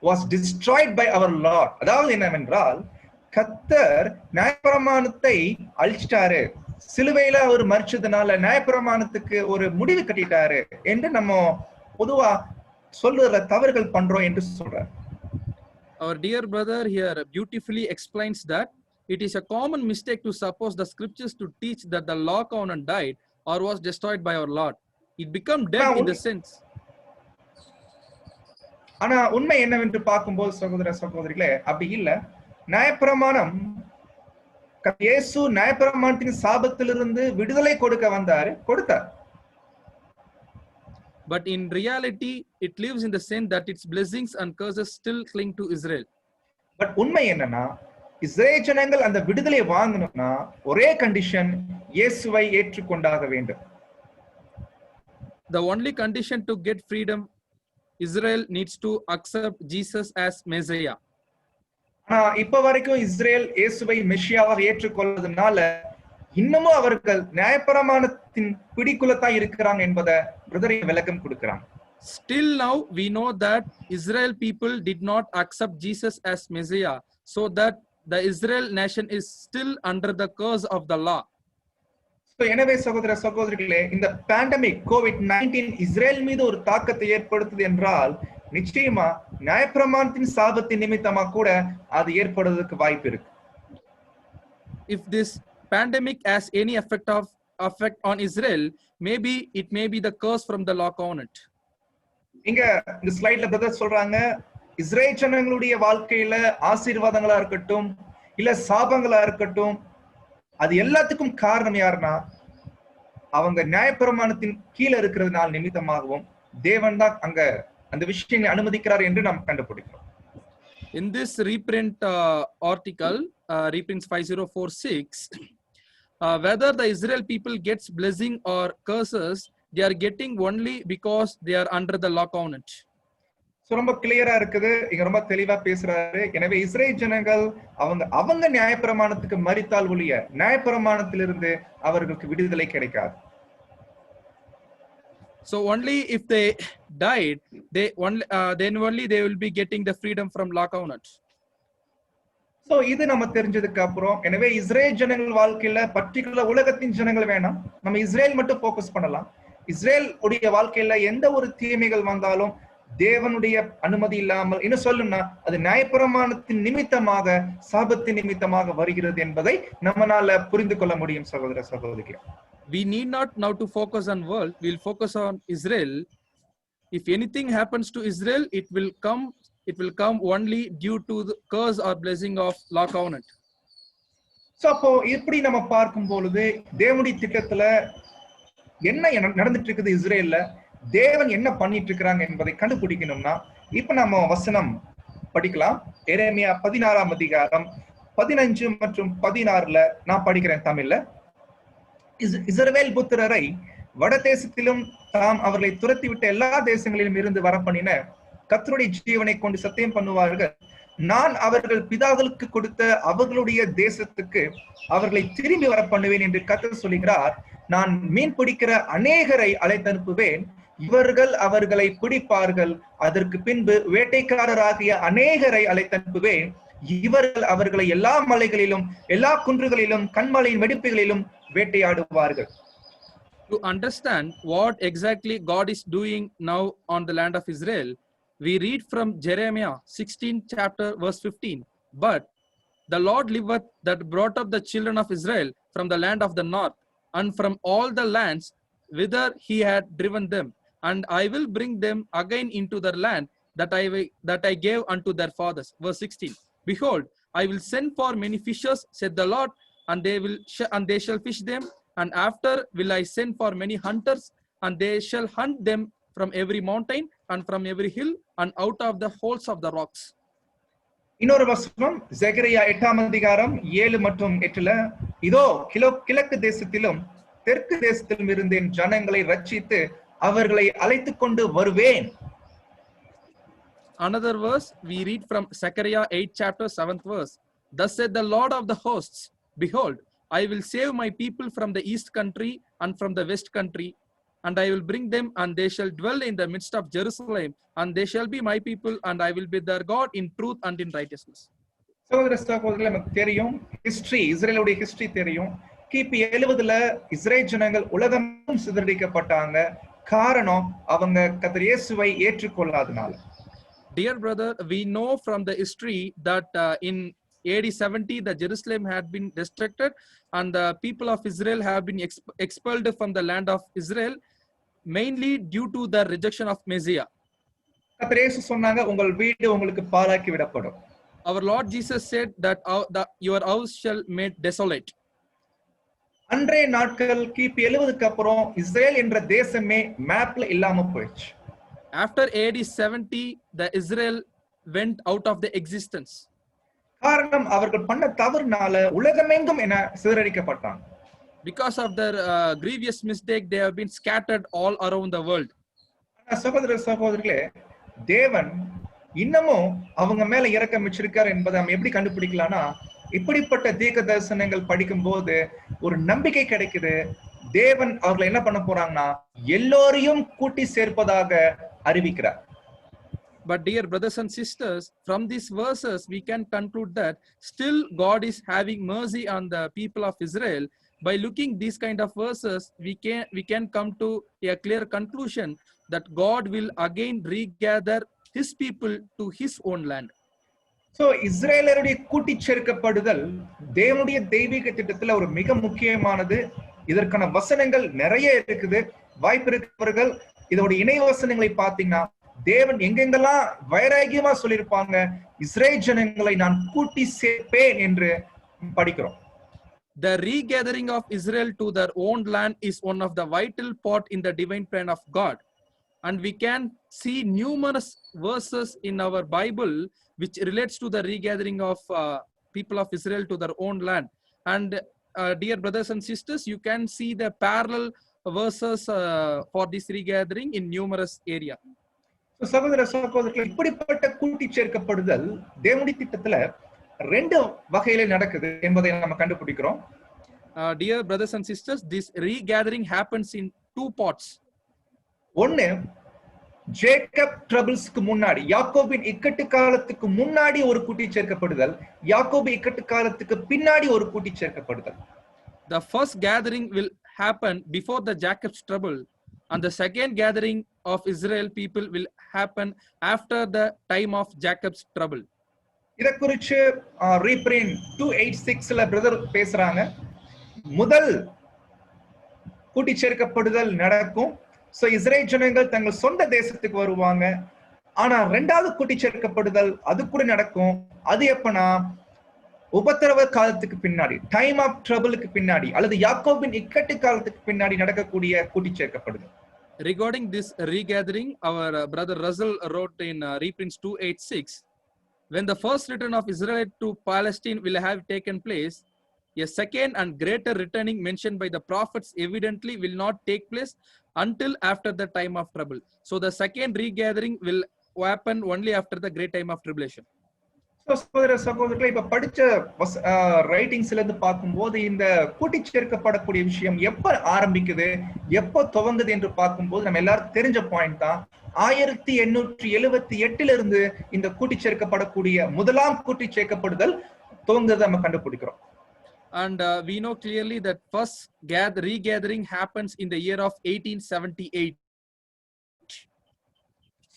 was destroyed by our Lord. அதாவது என்னவென்றால் கர்த்தர் நியாயப்பிரமாணத்தை அழிச்சிட்டாரு, சிலுவையில அவர் மரிச்சதுனால நியாயப்பிரமாணத்துக்கு ஒரு முடிவு கட்டிட்டாரு என்று நம்ம பொதுவா சொல்லுற தவறுகள் பண்றோம் என்று சொல்றார். Our dear brother here beautifully explains that it is a common mistake to suppose the scriptures to teach that the law covenant died or was destroyed by our Lord. It became dead in the sense. ஆனா உண்மை என்னவென்று பார்க்கும்போது சகோதர சகோதரிகளே அப்படி இல்ல. நியாயப்பிரமாணம் இயேசு நியாயப்பிரமாணத்தின் சாபத்திலிருந்து விடுதலை கொடுக்க வந்தாரு, கொடுத்தார். But in reality it lives in the sense that its blessings and curses still cling to Israel. But உண்மை என்னன்னா இஸ்ரேல் ஜனங்கள் அந்த விடுதலை வாங்கணும்னா ஒரே கண்டிஷன், இயேசுவை ஏற்றுக்கொண்டாக வேண்டும். The only condition to get freedom, Israel needs to accept Jesus as Messiah. இப்ப வரைக்கும் இஸ்ரேல் இயேசுவை மெஷியாவாக ஏற்றுக்கொள்வதனால இன்னமும் அவர்கள் நியாயப்பிரமாணத்தின் பிடிக்குள்ளதான் இருக்கிறாங்க என்பதை பிரதரை விளக்கம் கொடுக்கிறாங்க. Still now we know that Israel people did not accept Jesus as Messiah, so that the Israel nation is still under the curse of the law. எனவே சகோதர சகோதரிகளே, இந்த பேண்டமிக் COVID-19 இஸ்ரேல் மீது ஒரு தாக்கத்தை ஏற்படுத்துது என்றால் நிச்சயமா நியாயப்பிரமாணத்தின் சாபத்தின் நிமித்தமா கூட அது ஏற்படுவதற்கு வாய்ப்பு இருக்கு. If this pandemic has any effect on Israel, maybe it may be the curse from the law covenant. இங்க இந்த ஸ்லைட்ல பிரதர் சொல்றாங்க, இஸ்ரேல் ஜனங்களுடைய வாழ்க்கையில ஆசீர்வாதங்களா இருக்கட்டும் இல்ல சாபங்களா இருக்கட்டும், அது எல்லாத்துக்கும் காரணம் யாருன்னா அவங்க நியாயப்பிரமாணத்தின் கீழே இருக்கிறதுனால நிமித்தமாகவும் தேவன் தான் அங்க அந்த விஷயங்களை அனுமதிக்கிறார் என்று நாம் கண்டுபிடிக்கிறோம். In this reprint article, reprints 5046, whether the Israel people gets blessing or curses, they are getting only because they are under the law covenant. ரொம்ப கிளியரா இருக்குது, இங்க ரொம்ப தெளிவா பேசுறாரு. எனவே இஸ்ரேல் ஜனங்கள் அவங்க நியாயப்பிரமாணத்துக்கு மரித்தால் ஒழிய நியாயப்பிரமாணத்திலிருந்து அவர்களுக்கு விடுதலை கிடைக்காது. So only if they died, then only they will be getting the freedom from law covenant. So இது நம்ம தெரிஞ்சதுக்கு அப்புறம், எனவே இஸ்ரேல் ஜனங்கள் வாழ்க்கையில பர்டிகுலர் உலகத்தின் ஜனங்கள் வேணாம், நம்ம இஸ்ரேல் மட்டும் போக்கஸ் பண்ணலாம். இஸ்ரேல் உடைய வாழ்க்கையில எந்த ஒரு தீமைகள் வந்தாலும் தேவனுடைய அனுமதி இல்லாமல் இன்னும் சொல்லும்னா அது நியாயப்பிரமாணத்தின் நிமித்தமாக சாபத்தின் நிமித்தமாக வருகிறது என்பதை நம்மளால புரிந்து கொள்ள முடியும் சகோதர சகோதரிகள். We need not now to focus on world, we'll focus on Israel. If anything happens to Israel, it will come only due to the curse or blessing of law covenant. So அப்போ இப்படி நம்ம பார்க்கும் பொழுது தேவனுடைய திட்டத்துல என்ன நடந்துட்டு இருக்குது, இஸ்ரேல்ல தேவன் என்ன பண்ணிட்டு இருக்கிறாங்க என்பதை கண்டுபிடிக்கணும்னா இப்ப நம்ம வசனம் படிக்கலாம். எரேமியா 16ஆம் அதிகாரம் 15 மற்றும் 16ல நான் படிக்கிறேன் தமிழ்ல. இஸ்ரவேல் புத்திரரை வடதேசத்திலும் தாம் அவர்களை துரத்திவிட்ட எல்லா தேசங்களிலும் இருந்து வரப்பண்ணின கர்த்தருடைய ஜீவனை கொண்டு சத்தியம் பண்ணுவார்கள், நான் அவர்கள் பிதாக்களுக்கு கொடுத்த அவர்களுடைய தேசத்துக்கு அவர்களை திரும்பி வர பண்ணுவேன் என்று கர்த்தர் சொல்கிறார். நான் மீன் பிடிக்கிற அநேகரை அழைத்தனுப்புவேன், இவர்கள் அவர்களை பிடிப்பார்கள். அதற்கு பின்பு வேட்டைக்காரராகிய அநேகரை அழைத்தனுப்புவேன், இவர்கள் அவர்களை எல்லா மலைகளிலும் எல்லா குன்றுகளிலும் கண்மலையின் வெடிப்புகளிலும் வேட்டையாடுவார்கள். To understand what exactly God is doing now on the land of Israel, we read from Jeremiah 16 chapter verse 15. But the Lord liveth that brought up the children of Israel from the land of the north and from all the lands whither he had driven them, and I will bring them again into their land that I gave unto their fathers. Verse 16. Behold, I will send for many fishers, said the Lord, and they shall fish them, and after will I send for many hunters, and they shall hunt them from every mountain and from every hill and out of the holes of the rocks. இன்னொரு வசனம் ஜெகரியா 8ஆம் அதிகாரம் 7 மற்றும் 8ல, இதோ கிழக்கு தேசத்திலும் தெற்கு தேசத்திலும் இருந்து என் ஜனங்களை ரட்சித்து அவர்களை அழைத்துக் கொண்டு வருவேன். another verse we read from Zechariah 8 chapter 7th verse. Thus said the Lord of the hosts, behold, I will save my people from the east country and from the west country, and I will bring them, and they shall dwell in the midst of Jerusalem, and they shall be my people, and I will be their God in truth and in righteousness. சகோதர சகோதரிகளே, நமக்கு தெரியும் history, இஸ்ரேலுடைய history தெரியும். கிபி 70ல Israel ஜனங்கள் உலகம் சிதறடிக்கப்பட்டாங்க. காரணம் அவங்க கர்த்தர் இயேசுவை ஏற்றுக்கொள்ளாதனால. Dear brother, we know from the history that in AD 70 the Jerusalem had been destructed and the people of Israel have been expelled from the land of Israel, mainly due to the rejection of Messiah. கர்த்தர் இயேசு சொன்னாங்க, உங்கள் வீடு உங்களுக்கு பாழாக்கி விடப்படும். Our Lord Jesus said that your house shall made desolate. அன்றைய நாட்கள் கிபி 70க்கு அப்புறம் இஸ்ரேல் என்ற தேசமே மேப்ல இல்லாம போயிடுச்சு. After AD 70 the Israel went out of the existence. காரணம் அவர்கள் பண்ண தவறுனால உலகமெங்கும் என சிதறடிக்கப்பட்டாங்க. Because of their grievous mistake, they have been scattered all around the world. சகோதர சகோதரிகளே, தேவன் இன்னமும் அவங்க மேல இரக்கம் வச்சிருக்கார் என்பதை நம்ம எப்படி கண்டுபிடிக்கலாம்னா, இப்படிப்பட்ட தீர்க்க தரிசனங்கள் படிக்கும் போது ஒரு நம்பிக்கை கிடைக்குது. தேவன் அவர்களை என்ன பண்ண போறாங்கன்னா எல்லோரையும் கூட்டி சேர்ப்பதாக அறிவிக்கிறார். But dear brothers and sisters, from these verses we can conclude that still God is having mercy on the people of Israel. By looking these kind of verses, we can come to a clear conclusion that God will again regather his people to his own land. So இஸ்ரேலருடைய கூட்டி சேர்க்கப்படுதல் தேவனுடைய தெய்வீக திட்டத்துல ஒரு மிக முக்கியமானது. இதற்கான வசனங்கள் நிறைய இருக்குது. வாய்ப்பு இருக்கிறவர்கள் இதோட இணை வசனங்களை பார்த்தீங்கன்னா தேவன் எங்கெங்கெல்லாம் வைராகியமா சொல்லியிருப்பாங்க, இஸ்ரேல் ஜனங்களை நான் கூட்டி சேர்ப்பேன் என்று படிக்கிறோம். The regathering of Israel to their own land is one of the vital part in the divine plan of God. And we can see numerous verses in our Bible which relates to the regathering of people of Israel to their own land. And dear brothers and sisters, you can see the parallel verses for this regathering in numerous areas. சகோதர சகோதரிகளே, இப்படிப்பட்ட கூட்டி சேர்க்கப்படுதல் தேவனுடைய திட்டத்துல ரெண்டு வகையில நடக்குது என்பதை நம்ம கண்டுபிடிக்கிறோம். Dear brothers and sisters, this regathering happens in two parts. ஒன்னு, ஜேக்கப் ட்ரபிள்ஸ்க்கு முன்னாடி, யாக்கோபின் இக்கட்டு காலத்துக்கு முன்னாடி ஒரு கூட்டி சேர்க்கப்படுதல், யாக்கோபு இக்கட்டு காலத்துக்கு பின்னாடி ஒரு கூட்டி சேர்க்கப்படுதல். The first gathering will happen before the Jacob's trouble, and the second gathering of Israel people will happen after the time of Jacob's trouble. இத குறித்து ரீப்ரின் 286ல பிரதர் பேசுறாங்க. முதல் கூட்டி சேர்க்கப்படுதல் நடக்கும். சோ இஸ்ரேல் ஜனங்கள் தங்கள் சொந்த தேசத்துக்கு வருவாங்க. ஆனா இரண்டாவது கூட்டி சேர்க்கப்படுதல் அது கூட நடக்கும். அது எப்பனா உபத்திரவ காலத்துக்கு பின்னாடி, டைம் ஆஃப் ட்ரபிளுக்கு பின்னாடி, அல்லது யாக்கோபின் இக்கட்டு காலத்துக்கு பின்னாடி நடக்கக்கூடிய கூட்டி சேர்க்கப்படுதல். Regarding this regathering, our brother Russell wrote in reprints 286, when the first return of Israel to Palestine will have taken place, a second and greater returning mentioned by the prophets evidently will not take place until after the time of trouble. So the second regathering will happen only after the great time of tribulation. சகோதர சகோதரிகளை, இப்ப படிச்ச ரைட்டிங்ஸ்ல இருந்து பார்க்கும்போது இந்த கூட்டி சேர்க்கப்படக்கூடிய விஷயம் எப்ப ஆரம்பிக்குது, எப்ப துவங்குது என்று பார்க்கும்போது நம்ம எல்லாரும் தெரிஞ்ச பாயிண்ட் தான். 1878 இருந்து இந்த கூட்டி சேர்க்கப்படக்கூடிய முதலாம் கூட்டி சேர்க்கப்படுதல் துவங்குறதை நம்ம கண்டுபிடிக்கிறோம். And we know clearly that first regathering happens in the year of 1878.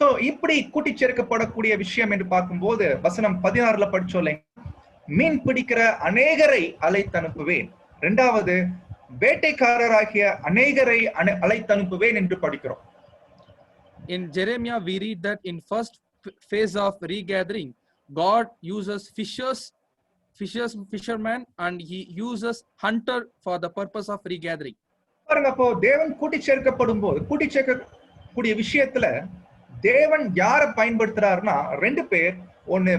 So இப்படி கூட்டி சேர்க்கப்படக்கூடிய விஷயம் என்று பார்க்கும்போது வசனம் 16ல படிச்சோம், மீன் பிடிக்கிற அநேகரை அழைத்தனுப்புவேன். இரண்டாவது, வேட்டைக்காரராகிய அநேகரை அழைத்தனுப்புவேன் என்று படிக்கிறோம். In Jeremiah we read that in first phase of regathering, God uses fishermen and he uses hunter for the purpose of regathering. பாருங்க, அப்போ தேவன் கூட்டி சேர்க்கப்படும் போது கூட்டி சேர்க்கக்கூடிய விஷயத்துல தேவன் யாரை பயன்படுத்துறாருன்னா ரெண்டு பேர், ஒன்னு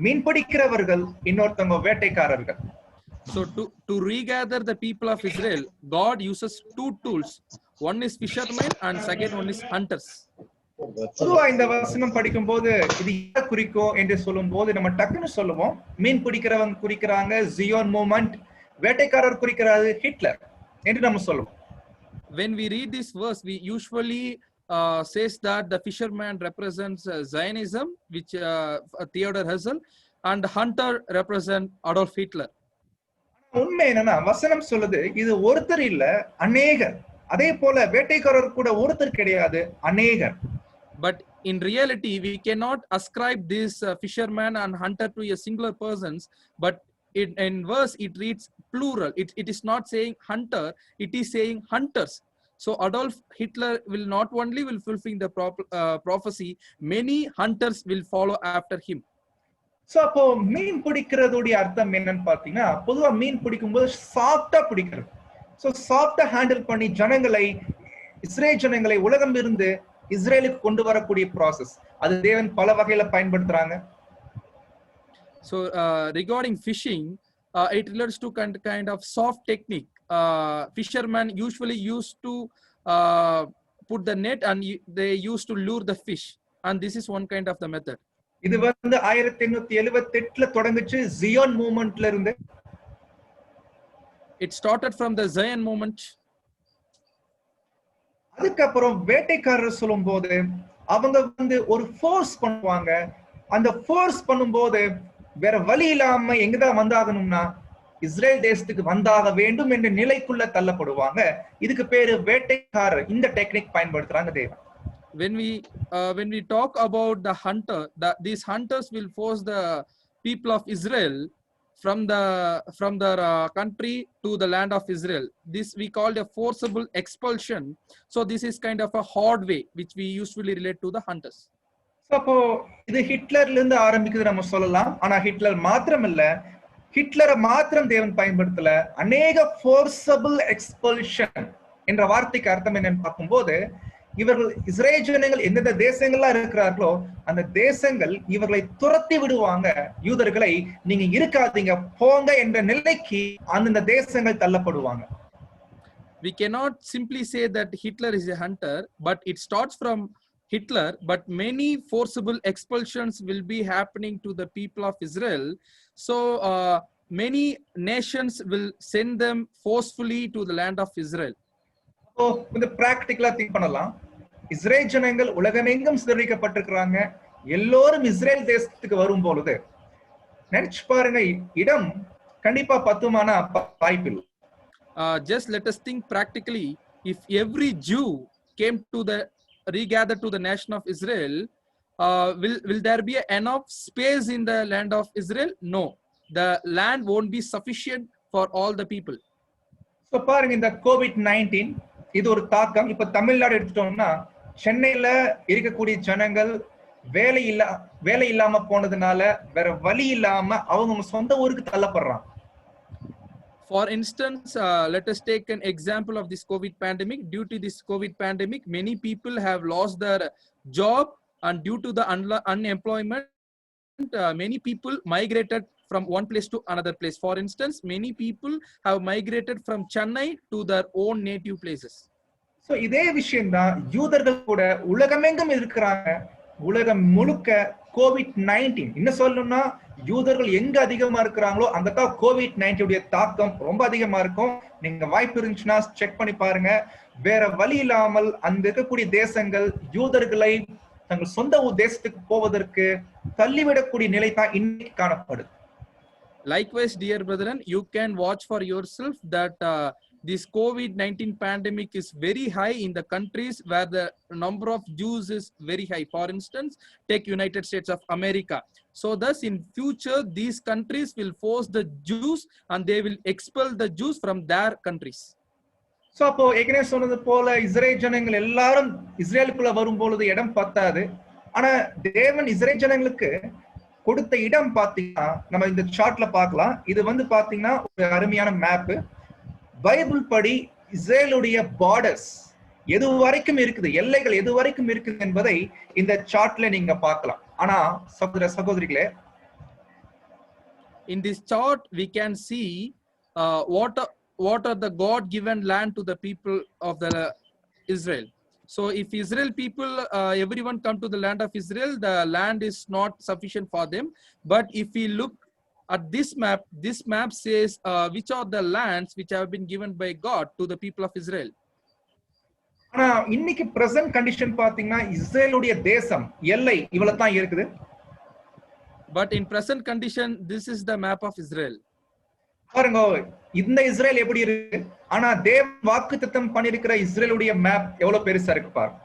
மீன் பிடிக்கிறவர்கள், இன்னொருத்தவங்க வேட்டைக்காரர்கள். So to regather the people of Israel, God uses two tools. One is fishermen and second one is hunters. பொதுவா இந்த வசனம் படிக்கும் போது இது யாரை குறிக்கும் என்று சொல்லும் போது நம்ம டக்குன்னு சொல்லுவோம், மீன் பிடிக்கிறவங்க குறிக்கிறாங்க, ஜியோன் மூமெண்ட், வேட்டைக்காரர் குறிக்கிறாரு ஹிட்லர் என்று நம்ம சொல்லுவோம். When we read this verse, we usually says that the fisherman represents Zionism, which Theodor Herzl, and hunter represent Adolf Hitler. உண்மை என்னன்னா வசனம் சொல்லுது இது ஒருத்தர் இல்ல அநேகர். அதே போல வேட்டைக்காரர் கூட ஒருத்தர் கிடையாது, அநேகர். But in reality, we cannot ascribe this fisherman and hunter to a singular persons, but in verse it reads plural. It is not saying hunter, it is saying hunters. So Adolf Hitler will not only will fulfill the prophecy, many hunters will follow after him. So அப்போ மீன் பிடிக்கிறதுடைய அர்த்தம் என்னன்னு பாத்தீங்கன்னா, பொதுவா மீன் பிடிக்கும்போது சாஃப்டா பிடிக்கிறது. So சாஃப்டா handle பண்ணி ஜனங்களை, இஸ்ரேல் ஜனங்களை உலகம் இருந்து இஸ்ரேலுக்கு கொண்டு வரக்கூடிய ப்ராசஸ். அது தேவன் பல வகையில பயன்படுத்துறாங்க. So regarding fishing, it relates to kind of soft technique. Fishermen usually used to put the net and they used to lure the fish, and this is one kind of the method. இது வந்து 1878ல தொடங்குச்சு Zion மூவ்மெண்ட்ல இருந்து. It started from the Zion movement. அதுக்கப்புறம் வேட்டைக்காரர் சொல்லும்போது அவங்க வந்து ஒரு force பண்ணுவாங்க. அந்த ஃபோர்ஸ் பண்ணும்போது வேற வழி இல்லாம எங்கதான் வந்தாகணும்னா இஸ்ரேல் தேசத்துக்கு வந்தாக வேண்டும் என்ற நிலைக்குள்ள தள்ளப்படுவாங்க. இதுக்கு பேரு வேட்டைக்காரர். இந்த டெக்னிக் பயன்படுத்துறாங்க தேவன். When we talk about the hunter, these hunters will force the people of Israel from their country to the land of Israel. This we call a forcible expulsion. So this is kind of a hard way which we usually relate to the hunters. அப்போ இது ஹிட்லர்ல இருந்து ஆரம்பிக்குது நம்ம சொல்லலாம். ஆனா Hitler மாத்திரம் இல்ல, ஹிட்லரை மாத்திரம் தேவன் பயன்படுத்தல. அநேக forcible expulsion என்ற வார்த்தைக்கு அர்த்தம் என்னன்னு பார்க்கும்போது, இவர்கள் இஸ்ரேல் ஜனங்கள் எந்தெந்த தேசங்கள்ல இருக்கிறார்களோ அந்த தேசங்கள் இவர்களை துரத்தி விடுவாங்க. யூதர்களை நீங்க இருக்காதீங்க போங்க என்ற நிலைக்கு அந்த தேசங்கள் தள்ளப்படுவாங்க. We cannot simply say that Hitler is a hunter, but it starts from Hitler, but many forcible expulsions will be happening to the people of Israel. So many nations will send them forcefully to the land of Israel. So இந்த பிராக்டிகலா think பண்ணலாம். Israel ஜனங்கள் உலகமெங்கும் சிதறடிக்கப்பட்டிருக்கிறாங்க. எல்லோரும் Israel தேசத்துக்கு வரும் பொழுது நினைச்சு பாருங்க, இடம் கண்டிப்பா பத்துமானா வாய்ப்பில்லை. Just let us think practically. If every Jew came to the regather to the nation of Israel, will there be enough space in the land of Israel? No, the land won't be sufficient for all the people. So பாருங்க, இந்த COVID-19 இது ஒரு தாக்கம். இப்ப தமிழ்நாடு எடுத்துட்டோம்னா, சென்னையில இருக்கக்கூடிய ஜனங்கள் வேலை இல்லாம போனதுனால வேற வழி இல்லாம அவங்க சொந்த ஊருக்கு தள்ளப்படுறாங்க. For instance, let us take an example of this COVID pandemic. Due to this COVID pandemic, many people have lost their job, and due to the unemployment, many people migrated from one place to another place. For instance, many people have migrated from Chennai to their own native places. So இதே விஷயம் தான் யூதர்கள் கூட உலகமெங்கும் இருக்கிறாங்க. உலகம் முழுக்க COVID-19 என்ன சொல்லணும்னா, யூதர்கள் எங்க அதிகமா இருக்கிறாங்களோ அங்கதான் COVID-19 உடைய தாக்கம் ரொம்ப அதிகமா இருக்கும். நீங்க வாய்ப்பு இருந்துச்சுன்னா செக் பண்ணி பாருங்க. வேற வழி இல்லாமல் அந்த இருக்கக்கூடிய தேசங்கள் யூதர்களை தங்கள் சொந்த தேசத்துக்கு போவதற்கு தள்ளிவிடக்கூடிய நிலை தான் இன்னைக்கு காணப்படுது. Likewise, dear brethren, you can watch for yourself that this COVID-19 pandemic is very high in the countries where the number of Jews is very high. For instance, take United States of America. So thus in future, these countries will force the Jews and they will expel the Jews from their countries. So அப்போ ஏற்கனவே சொன்னது போல Israel ஜனங்கள் எல்லாரும் இஸ்ரேலுக்குள்ள வரும் பொழுது இடம் பத்தாது. ஆனா தேவன் இஸ்ரேல் ஜனங்களுக்கு கொடுத்த இடம் பாத்தீங்கன்னா நம்ம இந்த சார்ட்ல பார்க்கலாம். இது வந்து பாத்தீங்கன்னா ஒரு அருமையான மேப். பைபிள் படி இஸ்ரேலுடைய பார்டர்ஸ் எது வரைக்கும் இருக்குது, எல்லைகள் எது வரைக்கும் இருக்குது என்பதை இந்த சார்ட்ல நீங்க பார்க்கலாம். ஆனா சகோதர சகோதரிகளே, in this chart we can see what are the God given land to the people of the Israel. So if Israel people, everyone come to the land of Israel, the land is not sufficient for them. But if we look at this map says which are the lands which have been given by God to the people of Israel. ஆனா இன்னைக்கு present condition பாத்தீங்கன்னா இஸ்ரேலுடைய தேசம் எல்லை இவ்வளவு தான் இருக்குது. But in present condition, this is the map of Israel. பாருங்க இந்த இஸ்ரேல் எப்படி இருக்கு, ஆனா தேவன் வாக்குத்தத்தம் பண்ணியிருக்கிற இஸ்ரேலுடைய மேப் எவ்வளவு பெருசா இருக்கு பாருங்க.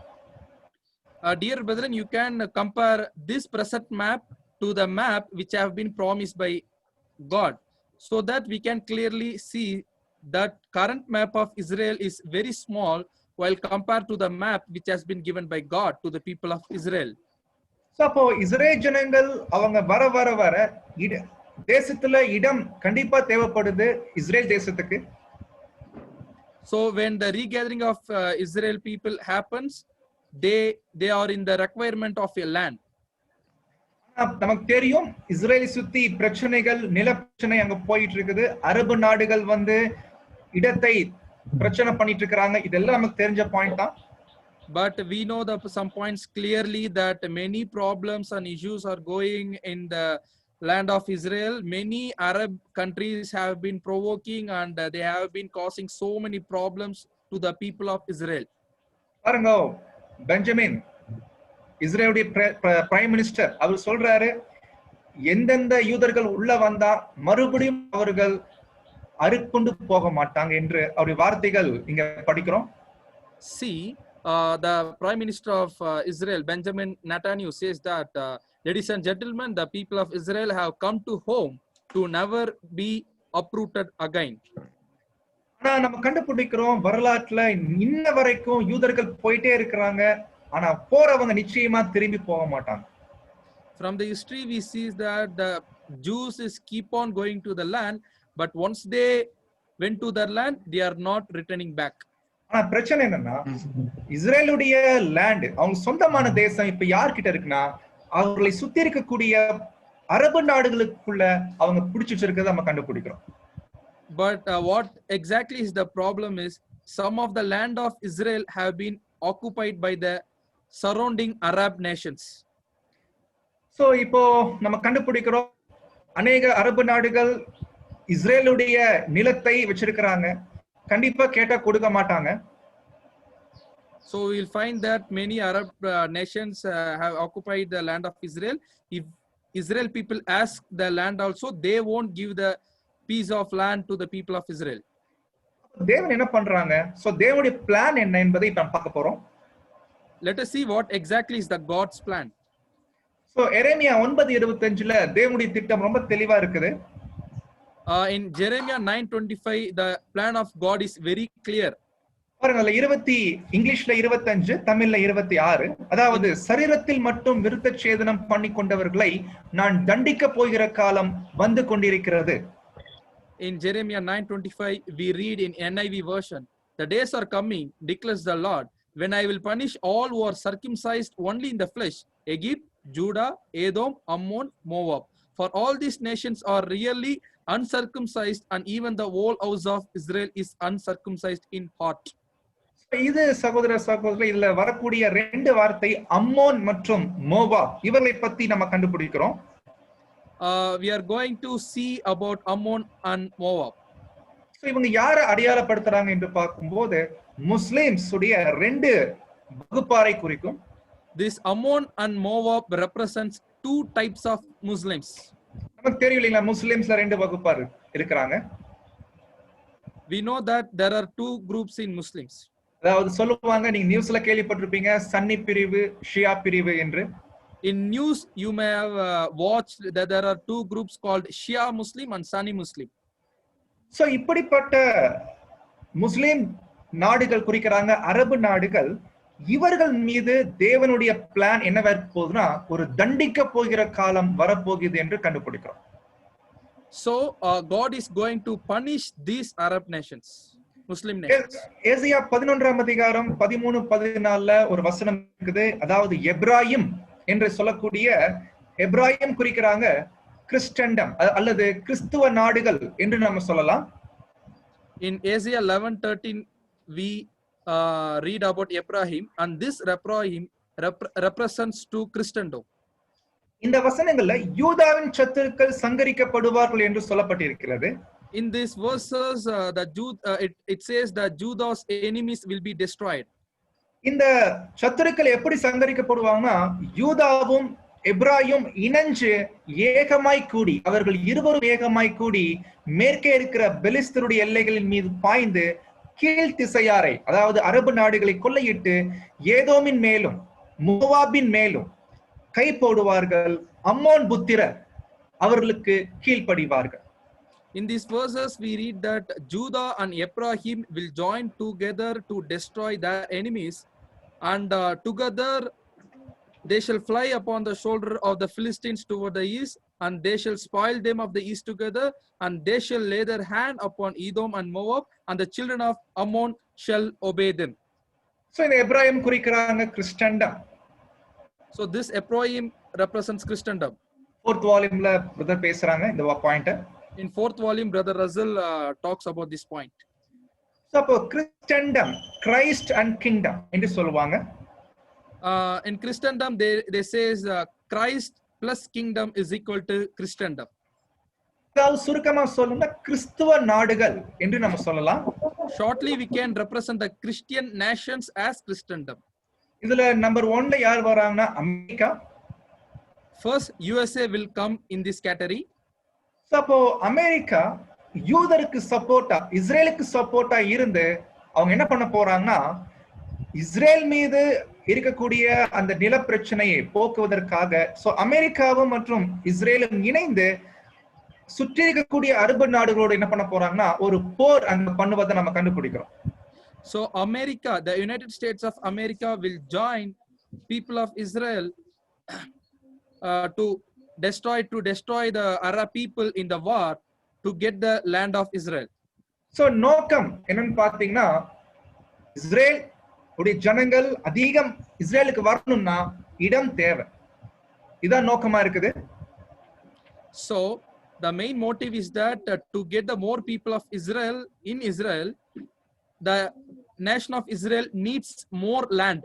Dear brethren, you can compare this present map to the map which have been promised by God, so that we can clearly see that current map of Israel is very small while compared to the map which has been given by God to the people of Israel. So அப்போ Israel ஜனங்கள் அவங்க வர வர வர தேசத்துல இடம் கண்டிப்பா தேவைப்படுது இஸ்ரேல் தேசத்துக்கு. So when the regathering of Israel people happens, they are in the requirement of a land. நமக்கு தெரியும் இஸ்ரேலை சுத்தி பிரச்சனைகள், நில பிரச்சனை அங்க போயிட்டு இருக்குது. அரபு நாடுகள் வந்து இடத்தை பிரச்சனை பண்ணிட்டு இருக்காங்க. இதெல்லாம் நமக்கு தெரிஞ்ச பாயிண்ட் தான். But we know some points clearly that many problems and issues are going in the land of Israel. Many Arab countries have been provoking and they have been causing so many problems to the people of Israel. பாருங்க Benjamin இஸ்ரேலுடைய prime minister அவர் சொல்றாரு, எந்தெந்த யூதர்கள் உள்ள வந்தா மறுபடியும் அவர்கள் அறுப்புண்டு போக மாட்டாங்க என்று அவருடைய வார்த்தைகள் இங்க படிக்கிறோம். See, the Prime Minister of Israel, Benjamin Netanyahu, says that, ladies and gentlemen, the people of Israel have come to home to never be uprooted again. ஆனா நம்ம கண்டுபிடிக்கிறோம் வரலாற்றுல இன்ன வரைக்கும் யூதர்கள் போயிட்டே இருக்கிறாங்க, ஆனா போறவங்க நிச்சயமா திரும்பி போக மாட்டாங்க. From the history we see that the Jews is keep on going to the land, but once they went to their land, they are not returning back. ஆனா பிரச்சனை என்னன்னா இஸ்ரேலுடைய லேண்ட் அவங்க சொந்தமான தேசம் இப்ப யார்கிட்ட இருக்குன்னா அவர்களை சுத்தி இருக்கக்கூடிய அரபு நாடுகளுக்குள்ள அவங்க பிடிச்சிட்டு இருக்கிறத நம்ம கண்டுபிடிக்கிறோம். But what exactly is the problem is some of the land of Israel have been occupied by the surrounding Arab nations. So இப்போ நம்ம கண்டுபிடிக்கிறோம் அநேக அரபு நாடுகள் இஸ்ரேலுடைய நிலத்தை வச்சிருக்கிறாங்க, கண்டிப்பா கேட்டா கொடுக்க மாட்டாங்க. So we'll find that many Arab nations have occupied the land of Israel. If Israel people ask the land also, they won't give the piece of land to the people of Israel. தேவன் என்ன பண்றாங்க? So தேவனுடைய plan என்ன என்பதை இப்ப பார்க்க போறோம். Let us see what exactly is the God's plan. So எரேமியா 9:25ல தேவனுடைய திட்டம் ரொம்ப தெளிவா இருக்குது. In Jeremiah 9:25, the plan of God is very clear. பாருங்க இங்கிலீஷ்ல 25, தமிழ்ல 26. அதாவது சரீரத்தில் மட்டும் விருத்த சேதனம் பண்ணி கொண்டவர்களை நான் தண்டிக்க போகிற காலம் வந்து கொண்டிருக்கிறது. In Jeremiah 9:25, we read in NIV version, the days are coming, declares the Lord, when I will punish all who are circumcised only in the flesh, Egypt, Judah, Edom, Ammon, Moab. For all these nations are really uncircumcised, and even the whole house of Israel is uncircumcised in heart. இது சகோதர இதுல வரக்கூடிய ரெண்டு வார்த்தை அம்மோன் மற்றும் Moab, இவர்களை பத்தி நம்ம கண்டுபிடிக்கிறோம். We are going to see about Ammon and Moab. இவங்க யாரை அடையாளப்படுத்துறாங்க என்று பார்க்கும்போது முஸ்லிம்ஸ் உடைய ரெண்டு வகுப்பாரை குறிக்கும். This Ammon and Moab represents two types of Muslims. நமக்கு தெரியும் இல்லைங்களா, முஸ்லிம்ஸ்ல ரெண்டு வகுப்பார் இருக்கிறாங்க. We know that there are two groups in Muslims. அதாவது சொல்லுவாங்க, நீங்க நியூஸ்ல கேள்விப்பட்டிருப்பீங்க, சன்னி பிரிவு, ஷியா பிரிவு என்று. In news you may have watched that there are two groups called Shia Muslim and Sunni Muslim. So இப்படிப்பட்ட முஸ்லிம் நாடுகள் குறிக்கிறாங்க அரபு நாடுகள். இவர்கள் மீது தேவனுடைய பிளான் என்னவா போகுதுன்னா ஒரு தண்டிக்க போகிற காலம் வரப்போகுது என்று கண்டுபிடிக்கிறோம். So God is going to punish these Arab nations, Muslim nations. ஏசாயா 11ஆம் அதிகாரம் 13-14ல ஒரு வசனம் இருக்குது. அதாவது எப்ராயிம் என்று சொல்லக்கூடிய எப்ராயிம் குறிக்கிறாங்க கிறிஸ்டண்டம் அல்லது கிறிஸ்துவ நாடுகள் என்று நம்ம சொல்லலாம். In Isaiah 11:13 we read about Ephraim, and this Ephraim represents to Christendom. இந்த வசனங்கள்ல யூதாவின் சத்துருக்கள் சங்கரிக்கப்படுவார்கள் என்று சொல்லப்பட்டிருக்கிறது. In these verses, it says that Judah's enemies will be destroyed. இந்த சத்துருக்கள் எப்படி சங்கரிக்கப்படுவாங்கன்னா, யூதாவும் எப்ராயும் இணைஞ்சு ஏகமாய் கூடி, அவர்கள் இருவரும் ஏகமாய் கூடி மேற்கே இருக்கிற பெலிஸ்தருடைய எல்லைகளின் மீது பாய்ந்து கீழ் திசையாரை, அதாவது அரபு நாடுகளை கொள்ளையிட்டு ஏதோமின் மேலும் மோவாபின் மேலும் கை போடுவார்கள். அம்மோன் புத்திரர் அவர்களுக்கு கீழ்ப்படிவார்கள். In these verses, we read that Judah and Ephraim will join together to destroy their enemies, and together they shall fly upon the shoulder of the Philistines toward the east, and they shall spoil them of the east together, and they shall lay their hand upon Edom and Moab, and the children of Ammon shall obey them. So இந்த Ephraim குறிக்கிறாங்க Christendom. So this Ephraim represents Christendom. Fourth volumeல brother பேசுறாங்க இந்த point. In fourth volume, Brother Russell talks about this point. So அப்போ Christendom, Christ and kingdom என்று சொல்லுவாங்க. In Christendom, they says Christ plus kingdom is equal to Christendom. அதாவது சுருக்கமா சொல்லணும்னா கிறிஸ்துவ நாடுகள் என்று நம்ம சொல்லலாம். Shortly, we can represent the Christian nations as Christendom. இதுல நம்பர் 1ல யார் வராங்கன்னா America. First, USA will come in this category. அப்போ அமெரிக்கா யூதருக்கு சப்போர்ட்டா, இஸ்ரேலுக்கு சப்போர்ட்டா இருந்து அவங்க என்ன பண்ண போறாங்கன்னா, இஸ்ரேல் மீது இருக்கக்கூடிய அந்த நில பிரச்சனையை போக்குவதற்காக அமெரிக்காவும் மற்றும் இஸ்ரேலும் இணைந்து சுற்றி இருக்கக்கூடிய அரபு நாடுகளோடு என்ன பண்ண போறாங்கன்னா ஒரு போர் அங்க பண்ணுவதை நம்ம கண்டுபிடிக்கிறோம். So America, the United States of America will join people of Israel to destroy the Arab people in the war to get the land of Israel. So நோக்கம் என்னன்னு பாத்தீங்கன்னா, இஸ்ரேல் உடைய ஜனங்கள் அதிகம் இஸ்ரேலுக்கு வரணும்னா இடம் தேவை. இதான் நோக்கமா இருக்குது. So the main motive is that to get the more people of Israel in Israel, the nation of Israel needs more land.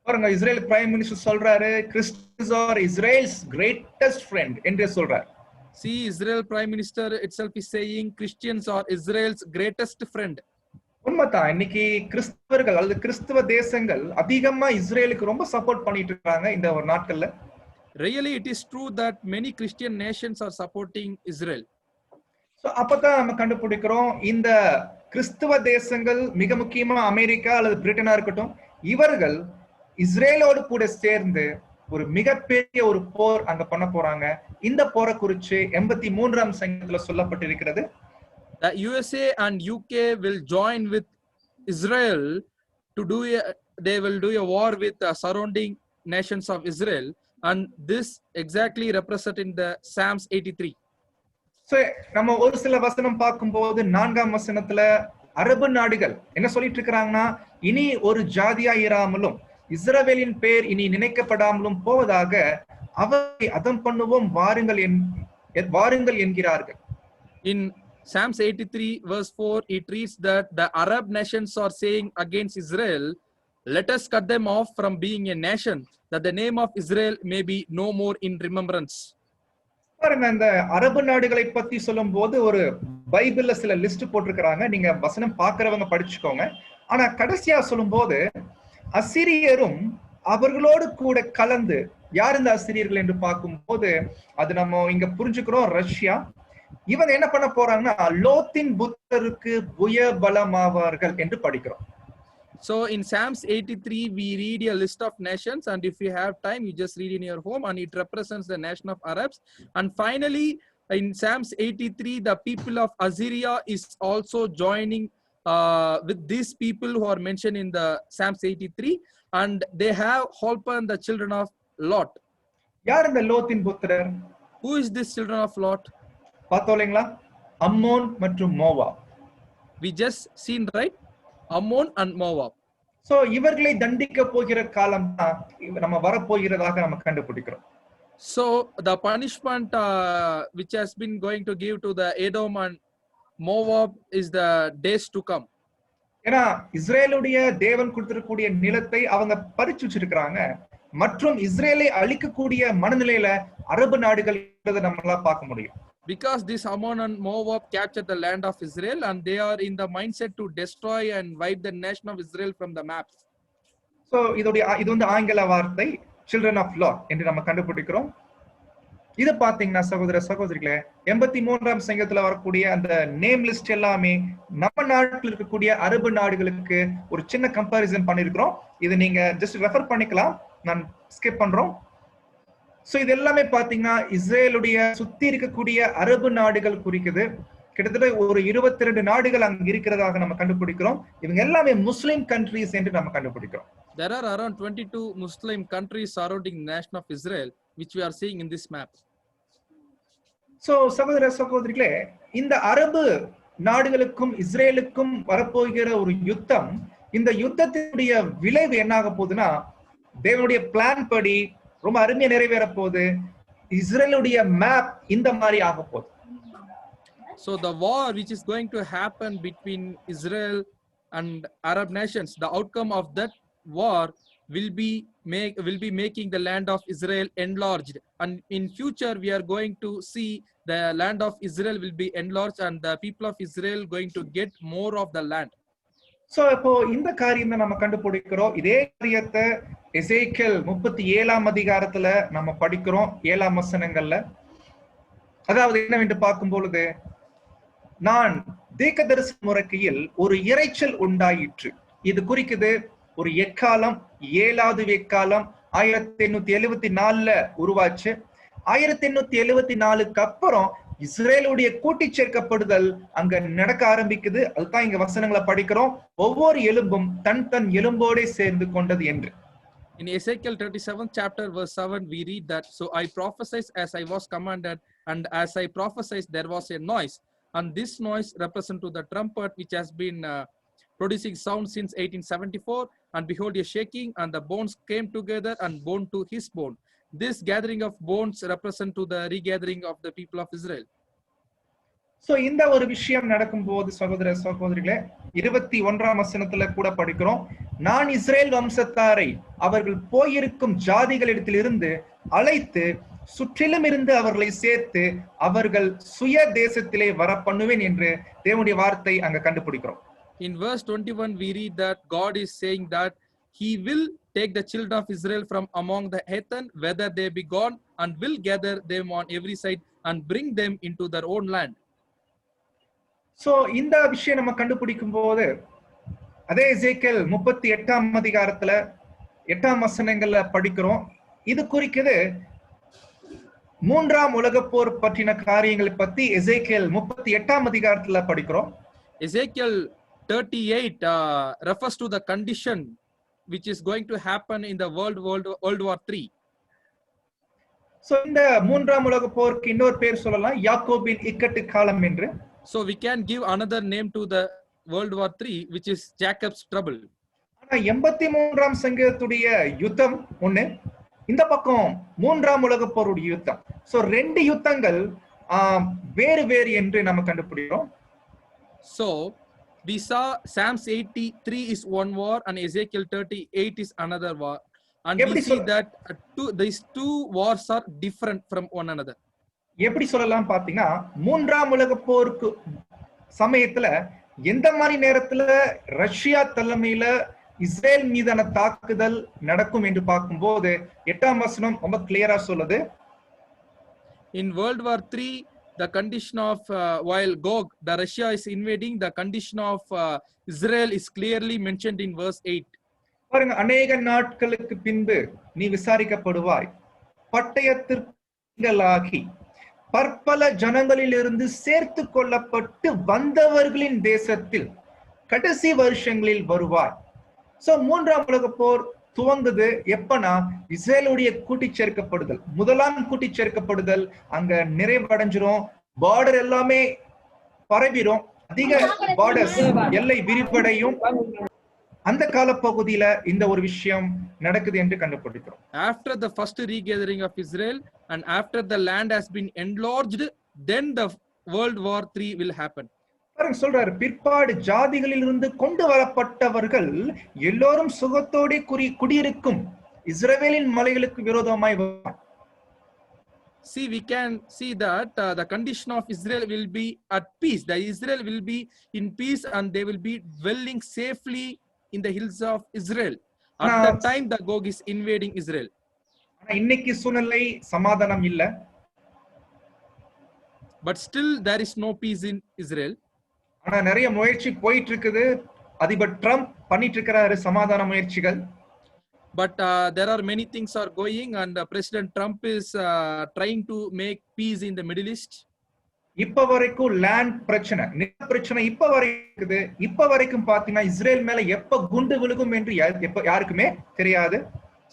பாருங்க, இஸ்ரேல் பிரைம் மினிஸ்டர் சொல்றாரு, Christians R Israel's greatest friend என்று சொல்றாரு. See, Israel prime minister itself is saying Christians are Israel's greatest friend. உண்மைதான். இன்னைக்கு கிறிஸ்தவர்கள் அல்லது கிறிஸ்தவ தேசங்கள் அதிகமா இஸ்ரேலுக்கு ரொம்ப சப்போர்ட் பண்ணிட்டு இருக்காங்க இந்த ஒரு நாட்கள்ல. Really, it is true that many Christian nations are supporting Israel. So அப்பதான் நம்ம கண்டுபிடிக்கிறோம், இந்த கிறிஸ்தவ தேசங்கள் மிக முக்கியமா அமெரிக்கா அல்லது பிரிட்டனா இருக்கட்டும், இவர்கள் இஸ்ரேலோடு கூட சேர்ந்து ஒரு மிகப்பெரிய ஒரு போர் அங்க பண்ண போறாங்க. இந்த போரை குறித்து 83ஆம் சங்கீதத்துல சொல்லப்பட்டிருக்கிறது. The USA and UK will join with Israel to they will do a war with the surrounding nations of Israel, and this exactly represented in the Psalms 83. So நம்ம ஒரு சில வசனம் பார்க்கும்போது 4ஆம் வசனத்துல அரபு நாடுகள் என்ன சொல்லிட்டு இருக்காங்கன்னா, இனி ஒரு ஜாதியா இராமலும் இஸ்ரவேலின் பேர் இனி நினைக்கப்படாமலும் போவதாக அவரை அதம் பண்ணுவோம் வாருங்கள் என்கிறார்கள். In Psalms 83 verse 4, it reads that the Arab nations are saying against Israel, let us cut them off from being a nation, that the name of Israel may be no more in remembrance. பாருங்க, இந்த அரபு நாடுகளை பத்தி சொல்லும் போது ஒரு பைபிள்ல சில லிஸ்ட் போட்டிருக்கிறாங்க. நீங்க வசனம் பாக்குறவங்க படிச்சுக்கோங்க. ஆனா கடைசியா சொல்லும் போது அசிரியரும் அவர்களோடு கூட கலந்து, யார் இந்த அசிரியர்கள் என்று பார்க்கும் போது அது நம்ம இங்க புரிஞ்சுக்கிறோம், ரஷ்யா. இவங்க என்ன பண்ண போறாங்கன்னா லோத்தின் புத்தருக்கு புயபலமாவார்கள் என்று படிக்கிறோம். So in Psalms 83 we read a list of nations, and if you have time you just read in your home, and it represents the nation of Arabs. And finally in Psalms 83 the people of Assyria is also joining with these people who are mentioned in the Psalms 83, and they have Holpan, the children of Lot. யார் இந்த லோத்தின் புத்திரர்? Who is this children of Lot? பார்த்தோம்ங்களா? Ammon மற்றும் Moab. We just seen, right? Ammon and Moab. So இவர்களை தண்டிக்க போகிற காலம் தான் நம்ம வரப்போகிறதாக நம்ம கண்டுபிடிக்கிறோம். So the punishment which has been going to give to the Edom and Moab is the days to come. ஏன்னா இஸ்ரேலுடைய தேவன் கொடுத்திருக்கக்கூடிய நிலத்தை அவங்க பறிச்சு வச்சிருக்கிறாங்க. மற்றும் இஸ்ரேலை அழிக்கக்கூடிய மனநிலையில அரபு நாடுகள் நம்மளால பார்க்க முடியும். Because this Ammon and Moab captured the land of Israel and they are in the mindset to destroy and wipe the nation of Israel from the maps. So இது வந்து ஆங்கில வார்த்தை children of Lot என்று நம்ம கண்டுபிடிக்கிறோம். இது பாத்தீங்கன்னா சகோதர சகோதரிகளே 83ஆம் சங்கத்துல வரக்கூடிய அந்த நேம் லிஸ்ட் எல்லாமே நம்ம நாட்டில் இருக்கக்கூடிய அரபு நாடுகளுக்கு ஒரு சின்ன கம்பேரிசன் பண்ணிருக்கிறோம். இது நீங்க ஜஸ்ட் ரெஃபர் பண்ணிக்கலாம், நான் ஸ்கிப் பண்றோம். சோ இது எல்லாமே பாத்தீங்கன்னா இஸ்ரேலுடைய சுத்தி இருக்கக்கூடிய அரபு நாடுகள் குறிக்குது. கிட்டத்தட்ட ஒரு 22 நாடுகள் அங்க இருக்கிறதாக நம்ம கண்டுபிடிக்கிறோம். இவங்க எல்லாமே முஸ்லிம் கண்ட்ரீஸ் என்று நம்ம கண்டுபிடிக்கிறோம். There are around 22 Muslim countries surrounding the nation of Israel, which we are seeing in this map. So சகோதர சகோதரிகளே, இந்த அரபு நாடுகளுக்கும் இஸ்ரேலுக்கும் வரப்போகிற ஒரு யுத்தம், இந்த யுத்தத்தினுடைய விளைவு என்ன ஆக போகுதுன்னா, தேவனுடைய பிளான் படி ரொம்ப அருமையா நிறைவேற போகுது. இஸ்ரேலுடைய மேப் இந்த மாதிரி ஆக போகுது. So the war which is going to happen between Israel and Arab nations, the outcome of that war will be making the land of Israel enlarged, and in future we are going to see the land of Israel will be enlarged and the people of Israel going to get more of the land. So இப்போ இந்த காரியத்தை நம்ம கண்டுபிடிக்கிறோம். இதே காரியத்தை எசேக்கியேல் 37ஆம் அதிகாரத்துல நம்ம படிக்கிறோம் 7ஆம் வசனங்கள்ல. அதாவது என்னவென்று பார்க்கும் பொழுது, நான் தீர்க்கதரிசனம் உரைக்கையில் ஒரு இரைச்சல் உண்டாயிற்று. இது குறிக்குது ஒரு எக்காலம், 7வது எக்காலம் 1874ல உருவாச்சு. 1874க்கு அப்புறம் இஸ்ரேலுடைய கூட்டி சேர்க்கப்படுதல் அங்க நடக்க ஆரம்பிக்குது. அதுதான் இங்க வசனங்களை படிக்கிறோம், ஒவ்வொரு எலும்பும் தன் தன் எலும்போட சேர்ந்து கொண்டது என்று. In Ezekiel 37th chapter verse 7 we read that, so I prophesied as I was commanded, and as I prophesied there was a noise, and this noise represents to the trumpet which has been producing sound since 1874, and behold a shaking, and the bones came together and bone to his bone. This gathering of bones represent to the regathering of the people of Israel. So இந்த ஒரு விஷயம் நடக்கும் போது சகோதர சகோதரிகளே 21ஆம் வசனத்துல கூட படிக்கிறோம், நான் இஸ்ரேல் வம்சத்தாரை அவர்கள் போயிருக்கும் ஜாதிகளிடத்திலிருந்து அழைத்து சுற்றிலும் இருந்து அவர்களை சேர்த்து அவர்கள் சுய தேசத்திலே வர பண்ணுவேன் என்று தேவனுடைய வார்த்தை அங்க கண்டுபிடிக்கிறோம். In verse 21 we read that God is saying that he will take the children of Israel from among the heathen, whether they be gone, and will gather them on every side and bring them into their own land. So இந்த விஷயம் நம்ம கண்டுபிடிக்கும் போது அதே எசேக்கியேல் 38ஆம் அதிகாரத்துல 8ஆம் வசனங்கள்ல படிக்கிறோம். இது குறிக்குது 3ஆம் உலகப் போர் பற்றின காரியங்களை பத்தி எசேக்கியேல் 38ஆம் அதிகாரத்துல படிக்கிறோம். Ezekiel 38 refers to the condition which is going to happen in the World War III. So இந்த 3ஆம் உலகப் போருக்கு இன்னொரு பேர் சொல்லலாம், யாக்கோபின் இக்கட்டு காலம் என்று. So we can give another name to the World War III, which is Jacob's trouble. ஆனா 83ஆம் சங்கீதத்துடைய யுத்தம் ஒண்ணு, இந்த பக்கம் 3ஆம் உலகப் போருடைய யுத்தம். சோ ரெண்டு யுத்தங்கள் வேறு வேறு என்று நம்ம கண்டுபிடிக்கிறோம். So we saw Psalms 83 is one war and Ezekiel 38 is another war, and we see that these two wars are different from one another. எப்படி சொல்லலாம் பாத்தீங்கன்னா, 3ஆம் உலகப் போருக்கு சமயத்துல எந்த மாதிரி நேரத்துல ரஷ்யா தலைமையில இஸ்ரேல் மீதான தாக்குதல் நடக்கும் என்று பார்க்கும்போது 8ஆம் வசனம் ரொம்ப கிளியரா சொல்லுது. In World War III, the condition of while Gog, the Russia is invading, the condition of Israel is clearly mentioned in verse 8. பாருங்க, அநேக நாட்களுக்கு பின்பு நீ விசாரிக்கப்படுவாய், பட்டயத்திற்காகி பற்பல ஜனங்களிலிருந்து சேர்த்து கொள்ளப்பட்டு வந்தவர்களின் தேசத்தில் கடைசி வருஷங்களில் வருவாய். சோ 3ஆம் உலகப் போர் துவங்குது எப்பனா, இஸ்ரேலுடைய கூட்டி சேர்க்கப்படுதல், முதலாம் கூட்டி சேர்க்கப்படுதல் அங்க நிறைவடைஞ்சிரும். பார்டர் எல்லாமே பரவிடும், அதிக பார்டர்ஸ் எல்லை விரிவடையும். அந்த காலப்பகுதியில இந்த ஒரு விஷயம் நடக்குது என்று கண்டுபிடிக்கிறோம். After the first regathering of Israel and after the land has been enlarged, then the World War III will happen. பாருங்க சொல்றாரு, பிற்பாடு ஜாதிகளிலிருந்து கொண்டு வரப்பட்டவர்கள் எல்லோரும் சுகத்தோടെ குடியிருக்கும் இஸ்ரவேலின் மலைகளுக்கு விரோதமாய் வருவார். See, we can see that the condition of Israel will be at peace. The Israel will be in peace and they will be dwelling safely in the hills of Israel. At that time, the Gog is invading Israel. ஆனா இன்னைக்கு சூழ்நிலை சமாதானம் இல்ல. But still, there is no peace in Israel. ஆனா நிறைய முயற்சி போயிட்டு இருக்குது. அதிபர் ட்ரம்ப் பண்ணிட்டு இருக்கிறாரு சமாதான முயற்சிகள். But there are many things are going and President Trump is trying to make peace in the Middle East. இப்ப வரைக்கும் லேண்ட் பிரச்சனை, நில பிரச்சனை இப்ப வரைக்கும் இருக்குது. இப்ப வரைக்கும் பாத்தீங்கன்னா இஸ்ரேல் மேல எப்ப குண்டு விழுகும் என்று யாருக்குமே தெரியாது.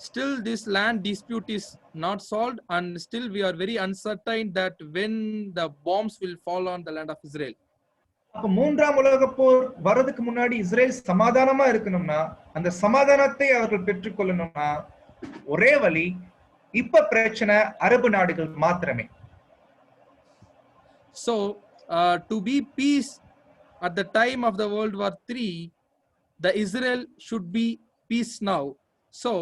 Still this land dispute is not solved and still we are very uncertain that when the bombs will fall on the land of Israel. அப்ப மூன்றாம் உலக போர் வரதுக்கு முன்னாடி இஸ்ரேல் சமாதானமா இருக்கணும்னா, அந்த சமாதானத்தை அவர்கள் பெற்றுக்கொள்ளணும்னா ஒரே வழி, இப்ப பிரச்சனை அரபு நாடுகள் மாத்திரமே. So to be peace at the time of the World War III, the Israel should be peace now. So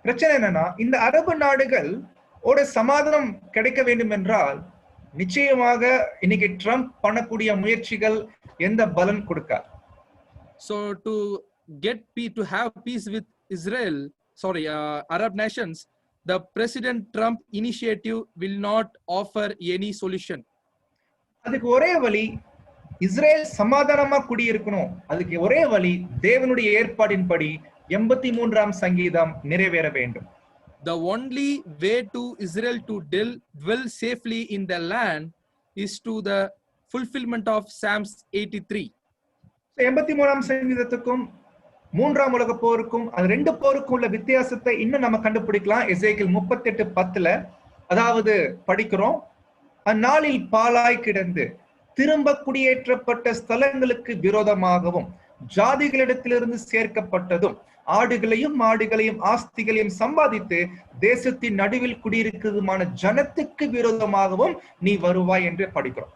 பிரச்சனை என்னன்னா, இந்த அரபு நாடுகள் ஓட சமாதானம் கிடைக்க வேண்டும் என்றால் நிச்சயமாக இன்னைக்கு ட்ரம்ப் பண்ணக்கூடிய முயற்சிகள் எந்த பலன் கொடுக்காது. So to have peace with Israel, Arab nations, the President Trump initiative will not offer any solution. அதுக்கு ஒரே வழி, இஸ்ரேல் சமாதானமா குடியிருக்கணும். அதுக்கு ஒரே வழி, தேவனுடைய ஏற்பாடின்படி 83ஆம் சங்கீதம் நிறைவேற வேண்டும். The only way to Israel to dwell safely in the land is to the fulfillment of Psalms 83. 83ஆம் சங்கீதத்துக்கும் மூன்றாம் உலக போருக்கும், அது ரெண்டு போருக்கும் உள்ள வித்தியாசத்தை இன்னும் நம்ம கண்டுபிடிக்கலாம். எசேக்கியேல் 38:10 அதாவது படிக்கிறோம், அந்நாளில் பாழாய் கிடந்து திரும்ப குடியேற்றப்பட்ட ஸ்தலங்களுக்கு விரோதமாகவும் ஜாதிகளிடத்திலிருந்து சேர்க்கப்பட்டதும் ஆடுகளையும் மாடுகளையும் ஆஸ்திகளையும் சம்பாதித்து தேசத்தின் நடுவில் குடியிருக்கிறதுமான ஜனத்துக்கு விரோதமாகவும் நீ வருவாய் என்று படிக்கிறோம்.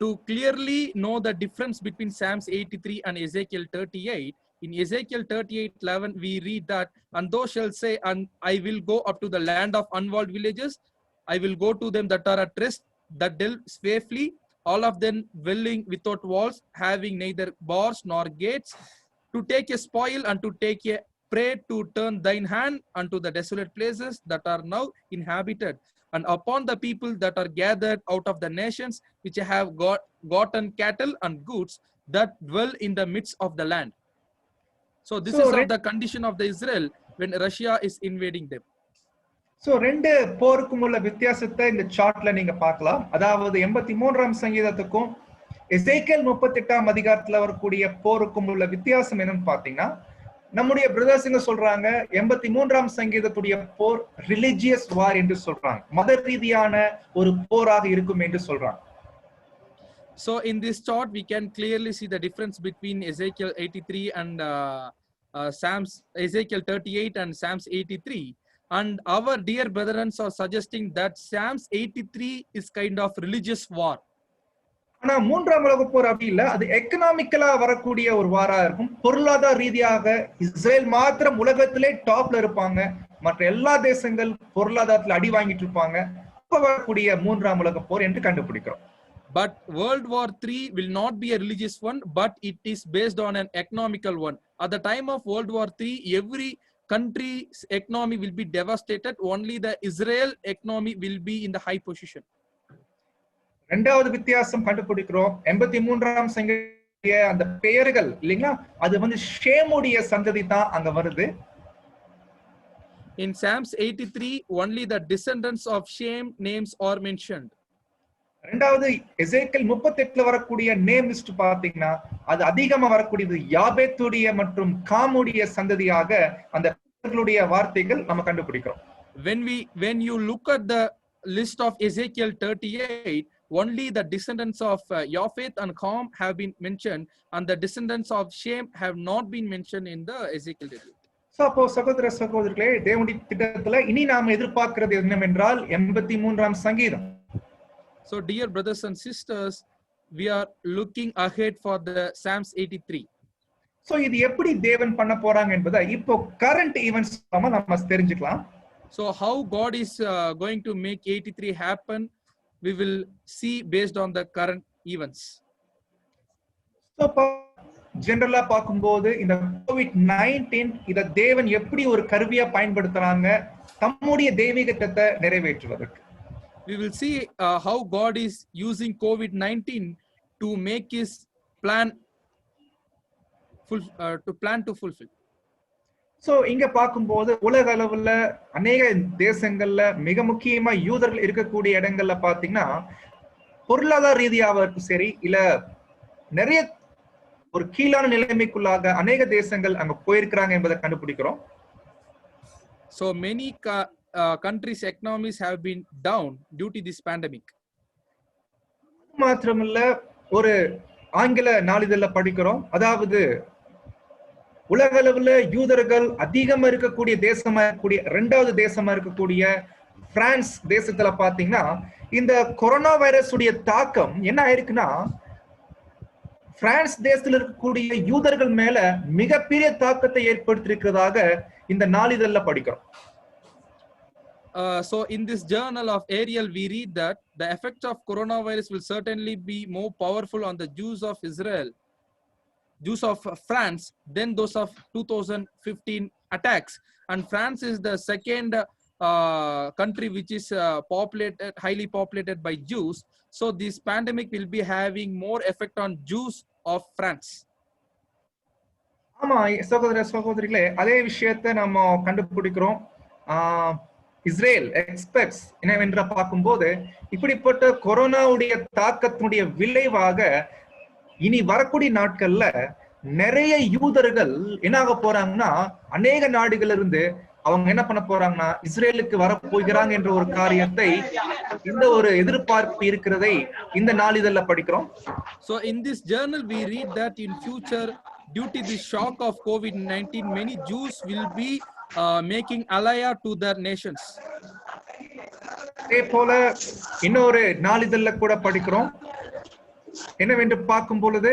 To clearly know the difference between Psalms 83 and Ezekiel 38, in Ezekiel 38:11 we read that, and thou shalt say, and I will go up to the land of unwalled villages, I will go to them that are at rest, that dwell safely, all of them dwelling without walls, having neither bars nor gates, to take a spoil and to take a prey, to turn thine hand unto the desolate places that are now inhabited, and upon the people that are gathered out of the nations, which have gotten cattle and goods, that dwell in the midst of the land. So this is of the condition of the Israel when Russia is invading them. So ரெண்டு போருக்கும் உள்ள வித்தியாசத்தை இந்த சார்ட்ல நீங்க பார்க்கலாம். அதாவது 83ஆம் சங்கீதத்துக்கும் எசேக்கியேல் 38ஆம் அதிகாரத்துல வரக்கூடிய போருக்கும் உள்ள வித்தியாசம் என்னன்னு பாத்தீங்கன்னா, நம்முடைய பிரதர்ஸ்ங்க சொல்றாங்க 83ஆம் சங்கீதத்துடைய போர் ரிலிஜியஸ் வார் என்று சொல்றாங்க, மத ரீதியான ஒரு போராக இருக்கும் என்று சொல்றாங்க. So in this chart we can clearly see the difference between Ezekiel 83 and Ezekiel 38 and Psalms 83. And our dear brethren are suggesting that Psalms 83 is kind of religious war. ஆனா மூன்றாம் உலக போர் அப்படி இல்ல, அது எக்கனாமிக்கலா வரக்கூடிய ஒரு வாரா இருக்கும். பொருளாதார ரீதியாக இஸ்ரேல் மாத்திரம் உலகத்திலே டாப்ல இருப்பாங்க, மற்ற எல்லா தேசங்கள் பொருளாதாரத்துல அடி வாங்கிட்டு இருப்பாங்க. இப்ப வரக்கூடிய மூன்றாம் உலக போர் என்று கண்டுபிடிக்கிறோம். But World War III will not be a religious one, but it is based on an economical one. At the time of World War III, every country's economy will be devastated. Only the Israel economy will be in the high position. இரண்டாவது வித்தியாசம் கண்டுபிடிக்கிறோம். 83ஆம் சங்கீதத்திய அந்த பெயர்கள் இல்லைங்களா, அது வந்து ஷேமுடைய சந்ததி தான் அங்க வருது. In Psalms 83, only the descendants of Shem names are mentioned. இரண்டாவது எசேக்கியேல் 38ல வரக்கூடிய நேம் லிஸ்ட் பாத்தீங்கன்னா, அது அதிகமா வரக்கூடியது யாபேத்துடைய மற்றும் காமுடைய சந்ததியாக அந்த பெயர்களுடைய வார்த்தைகள் நம்ம கண்டுபிடிக்கிறோம். When you look at the list of Ezekiel 38, only the descendants of Japheth and Ham have been mentioned, and the descendants of Shem have not been mentioned in the Ezekiel 38. So அப்போ சகோதர சகோதரிகளே, தேவனுடைய திட்டத்துல இனி நாம எதிர்பார்க்கிறது என்னவென்றால் 83ஆம் சங்கீதம். So dear brothers and sisters, we are looking ahead for the Psalms 83. So இது எப்படி தேவன் பண்ண போறாங்க என்பதை இப்போ கரண்ட் ஈவென்ட்ஸ் நம்ம தெரிஞ்சுக்கலாம். So how God is going to make 83 happen, we will see based on the current events. So ஜெனரலா பார்க்கும்போது இந்த COVID-19 இத தேவன் எப்படி ஒரு கருவியா பயன்படுத்துறாங்க தம்முடைய தெய்வீகத்தை நிறைவேற்றுவதற்கு. We will see how God is using COVID-19 to make his plan to fulfill. So இங்க பார்க்கும்போது உலக அளவுல அநேக தேசங்கள்ல மிக முக்கியமா யூதர்கள் இருக்கக்கூடிய இடங்கள்ல பாத்தீங்கன்னா பொருளாதார ரீதியாக சரி இல்ல நிறைய ஒரு கீழான நிலைமைக்குள்ளாக அநேக தேசங்கள் அங்க போயிருக்கிறாங்க என்பதை கண்டுபிடிக்கிறோம். So many countries' economies have been down due to this pandemic. மாத்திரமல்ல ஒரு ஆங்கில நாளிதழ்ல படிக்கிறோம், அதாவது உலக அளவுல யூதர்கள் அதிகமா இருக்கக்கூடிய தேசமா இருக்கக்கூடிய இரண்டாவது தேசமா இருக்கக்கூடிய பிரான்ஸ் தேசத்துல பாத்தீங்கன்னா இந்த கொரோனா வைரஸ் உடைய தாக்கம் என்ன ஆயிருக்குன்னா பிரான்ஸ் தேசத்தில் இருக்கக்கூடிய யூதர்கள் மேல மிகப்பெரிய தாக்கத்தை ஏற்படுத்தியிருக்கிறதாக இந்த நாளிதழ்ல படிக்கிறோம். So in this journal of Ariel, we read that the effects of coronavirus will certainly be more powerful on the Jews of Israel, Jews of France, than those of 2015 attacks. And France is the second country which is highly populated by Jews. So this pandemic will be having more effect on Jews of France. ஆமா சகோதர சகோதரிகளே, அதே விஷயத்தை நம்ம கண்டுபிடிக்கிறோம். Israel expects என்னவென்று பார்க்கும்போது இப்படிப்பட்ட கொரோனாவுடைய தாக்கத்தினுடைய விளைவாக இனி வரக்கூடிய நாட்கள்ல நிறைய யூதர்கள் என்ன ஆக போறாங்கன்னா அநேக நாடுகள் இருந்து அவங்க என்ன பண்ண போறாங்கன்னா இஸ்ரேலுக்கு வரப்போகிறாங்க என்ற ஒரு காரியத்தை இந்த ஒரு எதிர்பார்ப்பு இருக்கிறதை இந்த நாளிதழ்ல படிக்கிறோம். So in this journal we read that in future, due to the shock of COVID-19, many Jews will be making aliyah to their nations. அதே போல இன்னொரு நாளிதழ்ல கூட படிக்கிறோம். என்னவென்று பார்க்கும் பொழுது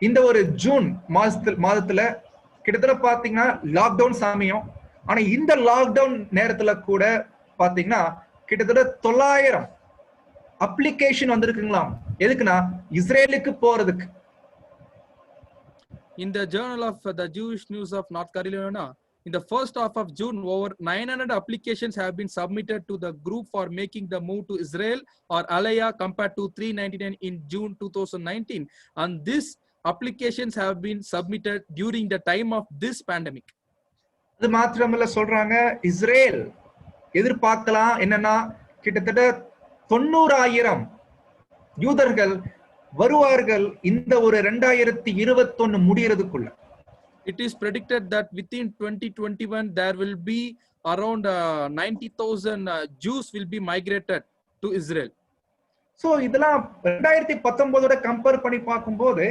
இந்த ஒரு ஜூன் மாதத்துல கிட்டத்தட்ட பாத்தீங்கன்னா லாக்டவுன் சமயம். ஆனா இந்த லாக்டவுன் நேரத்துல கூட பாத்தீங்கன்னா கிட்டத்தட்ட 900 அப்ளிகேஷன் வந்திருக்குங்களாம். எதுக்குன்னா இஸ்ரேலுக்கு போறதுக்கு. In the journal of the Jewish News of North Carolina, in the first half of June, over 900 applications have been submitted to the group for making the move to Israel or Aliyah compared to 399 in June 2019. And these applications have been submitted during the time of this pandemic. அது மாத்திரமல்ல சொல்றாங்க Israel எதிர்பார்க்கலாம் என்னன்னா கிட்டத்தட்ட 90000 யூதர்கள் வருவார்கள் இந்த ஒரு 2021 முடியறதுக்குள்ள. It is predicted that within 2021 there will be around 90,000 Jews will be migrated to Israel. So இதெல்லாம் 2019ஓட கம்பேர் பண்ணி பார்க்கும்போது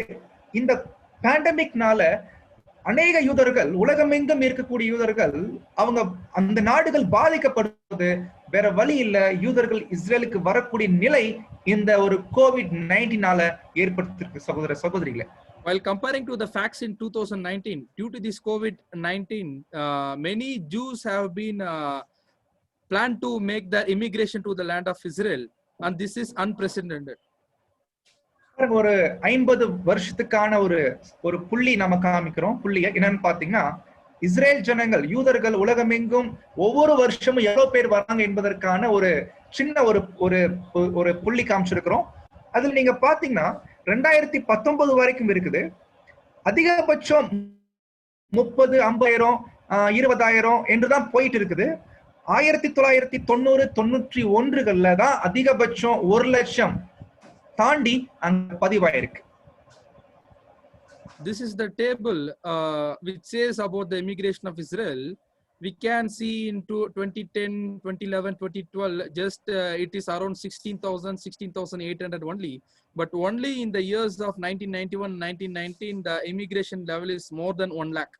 இந்த பேண்டமிக்னால அநேக யூதர்கள் உலகமெங்கும் இருக்கக்கூடிய யூதர்கள் அவங்க அந்த நாடுகள் பாதிக்கப்படுவது வேற வழி இல்ல, யூதர்கள் இஸ்ரேலுக்கு வரக்கூடிய நிலை இந்த ஒரு COVID-19னால ஏற்பட்டிருக்கு சகோதர சகோதரிகளே. While comparing to the facts in 2019, due to this COVID-19, many Jews have been planned to make their immigration to the land of Israel, and this is unprecedented. ஒரு 50 வருஷத்துக்கான ஒரு புள்ளி நம்ம காமிக்கிறோம். புள்ளி என்னன்னு பாத்தீங்கன்னா இஸ்ரேல் ஜனங்கள் யூதர்கள் உலகமெங்கும் ஒவ்வொரு வருஷமும் எவ்வளவு பேர் வராங்க என்பதற்கான ஒரு சின்ன ஒரு புள்ளி காமிச்சிருக்கிறோம். அதுல நீங்க பாத்தீங்கன்னா 2019 வரைக்கும் இருக்குது. அதிகபட்சம் 30, 50,000, 20,000 என்றுதான் போயிட்டு இருக்குது. 1990, 91 தான் அதிகபட்சம் 1,00,000 தாண்டி அங்க பதிவாயிருக்கு. This is the table which says about the immigration of Israel. We can see into 2010, 2011, 2012, just it is around 16,000, 16,800 only. But only in the years of 1991, 1919, the immigration level is more than 1 lakh.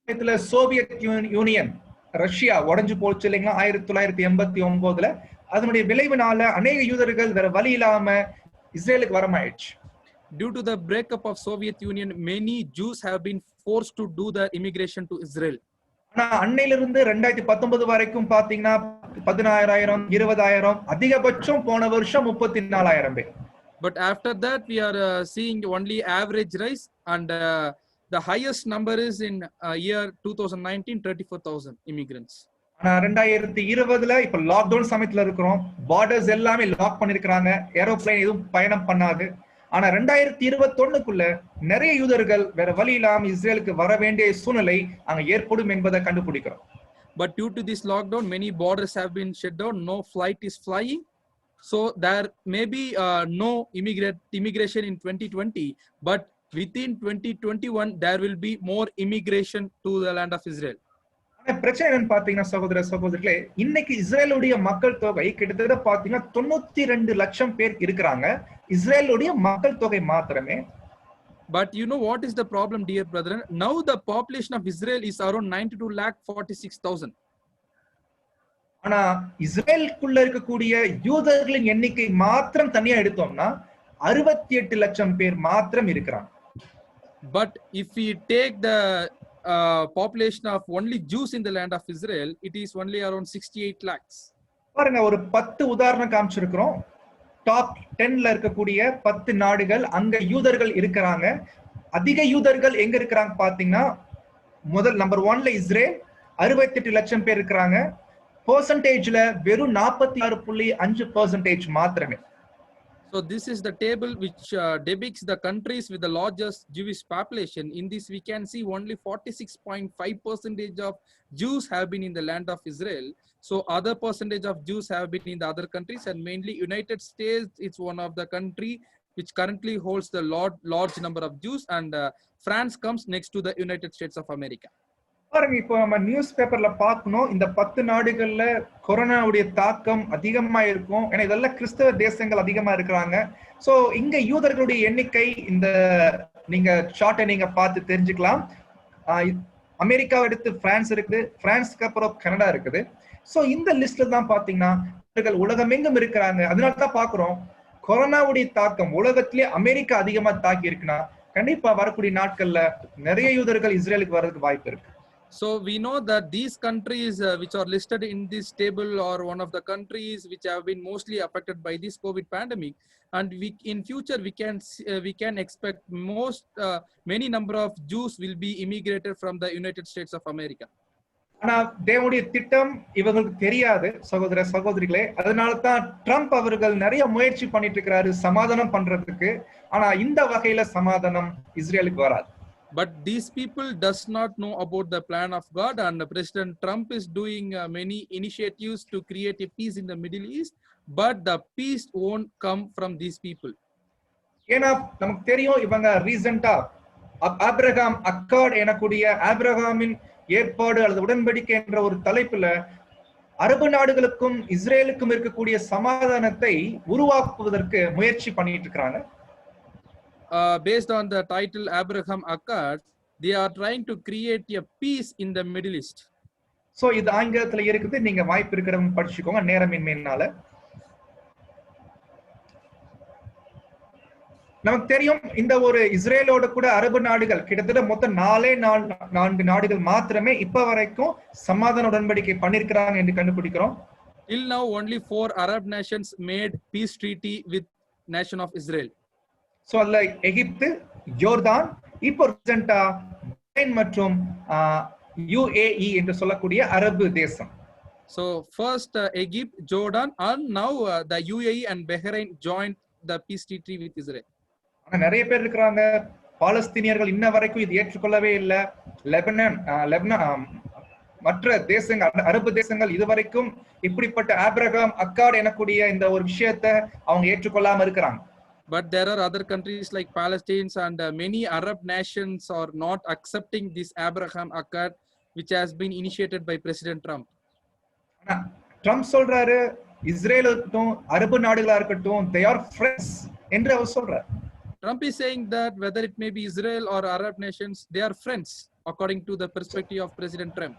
என்ன Soviet union Russia உடைஞ்சு போச்சு இல்லைங்களா 1989ல அதனுடைய விளைவினால அநேக யூதர்கள் வேற வழி இல்லாம இஸ்ரேலுக்கு வரமாயிடுச்சு. Due to the breakup of Soviet Union, many Jews have been forced to do the immigration to Israel. ஆனா அன்னையிலிருந்து 2019 வரைக்கும் பாத்தீங்கன்னா 16,000 20,000 அதிகபட்சம் போன வருஷம் 34,000 பேர். But after that we are seeing only average rise, and the highest number is in year 2019 34,000 immigrants. ஆனா 2020ல இப்ப லாக்டவுன் சமயத்துல இருக்கிறோம். பார்டர்ஸ் எல்லாமே லாக் பண்ணிருக்காங்க. ஏரோப்ளேன் எதுவும் பயணம் பண்ணாது. ஆனா 2021க்குள்ள நிறைய யூதர்கள் வேற வழி இல்லாம இஸ்ரேலுக்கு வர வேண்டிய சூழ்நிலை அங்க ஏற்படும் என்பதை கண்டுபிடிக்கிறோம். But due to this lockdown, many borders have been shut down. No flight is flying, so there may be no immigration in 2020. But within 2021, there will be more immigration to the land of Israel. பிரச்சனை என்னன்னு பாத்தீங்கன்னா சகோதர சகோதரிகளே, இன்னைக்கு இஸ்ரேலுடைய மக்கள் தொகை கிட்டத்தட்ட பாத்தீங்கன்னா 92 லட்சம் பேர் இருக்கிறாங்க. இஸ்ரேலுடைய மக்கள் தொகை மாத்திரமே. But you know what is the problem, dear brethren? Now the population of Israel is around 92,46,000. ஆனா இஸ்ரேலுக்குள்ள இருக்கக்கூடிய யூதர்களின் எண்ணிக்கை மாத்திரம் தனியா எடுத்தோம்னா 68 லட்சம் பேர் மாத்திரம் இருக்கிறாங்க. But if we take the population of only Jews in the land of Israel, it is only around 68 lakhs. பாருங்க, ஒரு 10 உதாரணம் காமிச்சிருக்கிறோம். டாப் 10ல இருக்கக்கூடிய 10 நாடுகள், அங்க யூதர்கள் இருக்கிறாங்க. அதிக யூதர்கள் எங்க இருக்கிறாங்க பாத்தீங்கன்னா, முதல் நம்பர் 1ல இஸ்ரேல் 68 லட்சம் பேர் இருக்கிறாங்க. பெர்சன்டேஜ்ல வெறும் 46.5% மாத்திரமே. So this is the table which depicts the countries with the largest Jewish population. In this we can see only 46.5% of Jews have been in the land of Israel. So other percentage of Jews have been in the other countries, and mainly United States, it's one of the country which currently holds the large number of Jews, and France comes next to the United States of America. பாருங்க, இப்போ நம்ம news பேப்பர்ல பார்க்கணும், இந்த 10 நாடுகள்ல கொரோனாவுடைய தாக்கம் அதிகமா இருக்கும். ஏன்னா இதெல்லாம் கிறிஸ்தவ தேசங்கள் அதிகமா இருக்கிறாங்க. சோ இங்க யூதர்களுடைய எண்ணிக்கை, இந்த நீங்க சார்ட்டை நீங்க பார்த்து தெரிஞ்சுக்கலாம். அமெரிக்காவை அடுத்து பிரான்ஸ் இருக்குது, பிரான்ஸ்க்கு அப்புறம் கனடா இருக்குது. சோ இந்த லிஸ்ட்ல தான் பாத்தீங்கன்னா உலகமெங்கும் இருக்கிறாங்க. அதனால தான் பாக்குறோம் கொரோனாவுடைய தாக்கம் உலகத்திலே அமெரிக்கா அதிகமா தாக்கி இருக்குன்னா கண்டிப்பா வரக்கூடிய நாட்கள்ல நிறைய யூதர்கள் இஸ்ரேலுக்கு வர்றதுக்கு வாய்ப்பு இருக்கு. So we know that these countries which are listed in this table are one of the countries which have been mostly affected by this COVID pandemic, and in future we can expect many number of Jews will be immigrated from the United States of America. ஆனா தேவனுடைய திட்டம் இவங்களுக்கு தெரியாது சகோதர சகோதரிகளே. அதனால தான் Trump அவர்கள் நிறைய முயற்சி பண்ணிட்டு இருக்கிறாரு சமாதானம் பண்றதுக்கு. ஆனா இந்த வகையில சமாதானம் இஸ்ரேலுக்கு வராது. But these people does not know about the plan of God, and President Trump is doing many initiatives to create a peace in the Middle East, but the peace won't come from these people. ஏன்னா நமக்கு தெரியும், இவங்க ரீசெண்டா Abraham accord எனக்கூடிய ஆபிரகாமின் ஏற்பாடு அல்லது உடன்படிக்கை என்ற ஒரு தலைப்புல அரபு நாடுகளுக்கும் இஸ்ரேலுக்கும் இருக்கக்கூடிய சமாதானத்தை உருவாக்குவதற்கு முயற்சி பண்ணிட்டு இருக்கிறாங்க. Based on the title Abraham Accord, they are trying to create a peace in the Middle East. So இது ஆங்கிலத்துல இருக்குது, நீங்க வாய்ப்பு இருக்கிறவங்க படிச்சுக்கோங்க நேரமின்மையினால. நமக்கு தெரியும், இந்த ஒரு இஸ்ரேலோட கூட அரபு நாடுகள் கிட்டத்தட்ட மொத்தம் 4 நாடுகள் மாத்திரமே இப்ப வரைக்கும் சமாதான உடன்படிக்கை பண்ணிருக்கிறாங்க என்று கண்டுபிடிக்கிறோம். Till now only 4 Arab nations made peace treaty with nation of Israel. So அதுல எகிப்து, ஜோர்தான், இப்போ ரீசெண்டா பஹ்ரைன் மற்றும் UAE என்று சொல்லக்கூடிய அரபு தேசம். So first Egypt, Jordan, and now the UAE and Bahrain joined the peace treaty with Israel. ஆனா நிறைய பேர் இருக்கிறாங்க, பாலஸ்தீனியர்கள் இன்ன வரைக்கும் இது ஏற்றுக்கொள்ளவே இல்லை. லெபனான் மற்ற தேசங்கள், அரபு தேசங்கள் இதுவரைக்கும் இப்படிப்பட்ட ஆபிரகாம் அக்கார்ட் எனக்கூடிய இந்த ஒரு விஷயத்தை அவங்க ஏற்றுக்கொள்ளாம இருக்கிறாங்க. But there are other countries like Palestine, and many Arab nations are not accepting this Abraham Accord which has been initiated by President Trump. Trump சொல்றாரு இஸ்ரேலுக்கும் அரபு நாடுகளா இருக்கட்டும், they are friends என்று அவர் சொல்றார். Trump is saying that whether it may be Israel or Arab nations, they are friends according to the perspective of President Trump.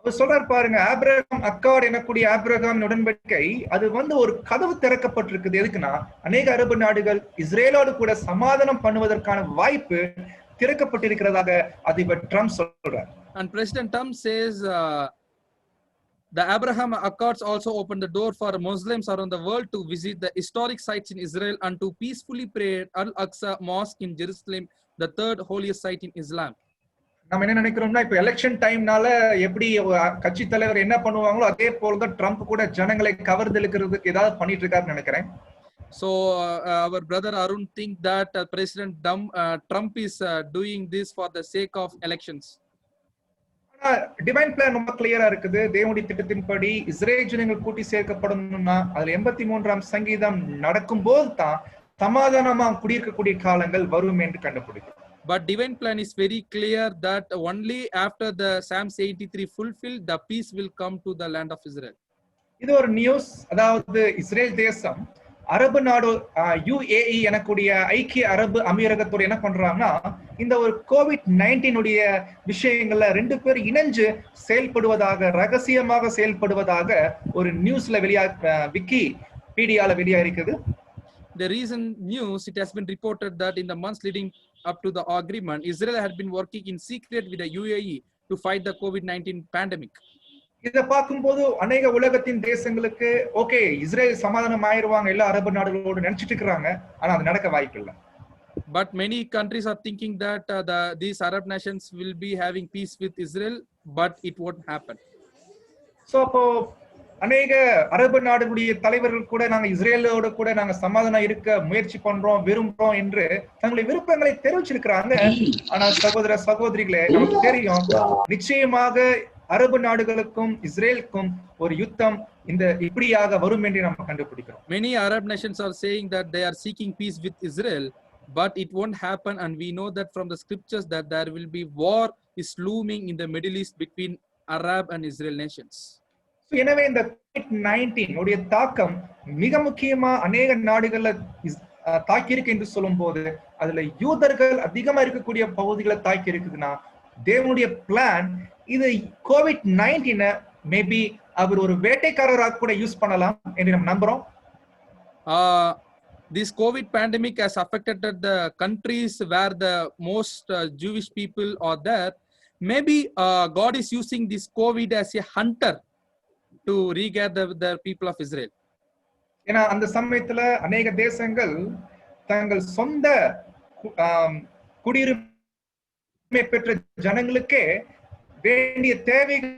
அவர் சொல்றாரு பாருங்க, Abraham accord எனக்கூடிய Abraham உடன்படிக்கை அது ஒரு கதவு திறக்கப்பட்டிருக்குது. எதுக்குன்னா அநேக அரபு நாடுகள் இஸ்ரேலோடு கூட சமாதானம் பண்ணுவதற்கான வாய்ப்பு திறக்கப்பட்டிருக்கிறதாக அதிபர் ட்ரம்ப் சொல்றார். And President Trump says the Abraham Accords also opened the door for Muslims around the world to visit the historic sites in Israel and to peacefully pray at Al-Aqsa Mosque in Jerusalem, the third holiest site in Islam. நம்ம என்ன நினைக்கிறோம்னா, இப்ப election டைம்னால எப்படி கட்சி தலைவர் என்ன பண்ணுவாங்களோ அதே போலதான் ட்ரம்ப் கூட ஜனங்களை கவர்ந்தெழுக்கிறதுக்கு ஏதாவது பண்ணிட்டு இருக்காருன்னு நினைக்கிறேன். So our brother Arun think that President Trump is doing this for the sake of elections. Divine plan ரொம்ப கிளியரா இருக்குது. தேவனுடைய திட்டத்தின்படி இஸ்ரேல் ஜனங்கள் கூட்டி சேர்க்கப்படணும்னா அதுல 83ஆம் சங்கீதம் நடக்கும் போது தான் சமாதானமா குடியிருக்கக்கூடிய காலங்கள் வரும் என்று கண்டுபிடிக்கும். But divine plan is very clear that only after the Psalms 83 fulfilled, the peace will come to the land of Israel. இது ஒரு நியூஸ். அதாவது இஸ்ரேல் தேசம் அரபு நாடு UAE எனக்கூடிய ஐக்கிய அரபு அமீரகத்தோடு என்ன பண்றாங்கன்னா, இந்த ஒரு COVID-19 உடைய விஷயங்கள்ல 2 பேர் இணைஞ்சு செயல்படுவதாக, ரகசியமாக செயல்படுவதாக ஒரு நியூஸ்ல விக்கிபீடியால வெளியா இருக்குது. The recent news, it has been reported that in the months leading up to the agreement, Israel had been working in secret with the UAE to fight the COVID-19 pandemic. இத பார்க்கும்போது அநேக உலகத்தின் தேசங்களுக்கு ஓகே இஸ்ரேல் சமாதானம் ஆயிருவாங்க எல்லா அரபு நாடுகளோடு நினைச்சிட்டு இருக்காங்க. ஆனா அது நடக்க வாய்ப்பில்லை. But many countries are thinking that these Arab nations will be having peace with Israel, but it won't happen. So அப்போ அநேக அரபு நாடுகளுடைய தலைவர்கள் கூட நாங்க இஸ்ரேலோட கூட நாங்க சமாதானம் இருக்க முயற்சி பண்றோம், விரும்புறோம் என்று தங்களுடைய விருப்பங்களை தெரிவிச்சிருக்கிறாங்க. ஆனா சகோதர சகோதரிகளே, நமக்கு தெரியும் நிச்சயமாக அரபு நாடுகளுக்கும் இஸ்ரேலுக்கும் ஒரு யுத்தம் இந்த இப்படியாக வரும் என்று நம்ம கண்டுபிடிக்கிறோம். Many Arab nations are saying that they are seeking peace with Israel, but it won't happen, and we know that from the scriptures that there will be war is looming in the Middle East between Arab and Israel nations. எனவே இந்த COVID-19 உடைய தாக்கம் மிக முக்கியமா அநேக நாடுகள்ல தாக்கி இருக்கு என்று சொல்லும் போது அதுல யூதர்கள் அதிகமா இருக்கக்கூடிய பகுதிகளை தாக்கி இருக்குதுன்னா தேவனுடைய பிளான் இது COVID-19 மேபி அவர் ஒரு வேட்டைக்காரராக கூட யூஸ் பண்ணலாம் என்று நம்ம நம்புறோம். This COVID pandemic has affected the countries where the most Jewish people are there. Maybe God is using this COVID as a hunter to regather the people of Israel. ஏன்னா அந்த சமயத்துல அநேக தேசங்கள் தங்கள் சொந்த குடியுரிமை பெற்ற ஜனங்களுக்கே வேண்டிய தேவைகளை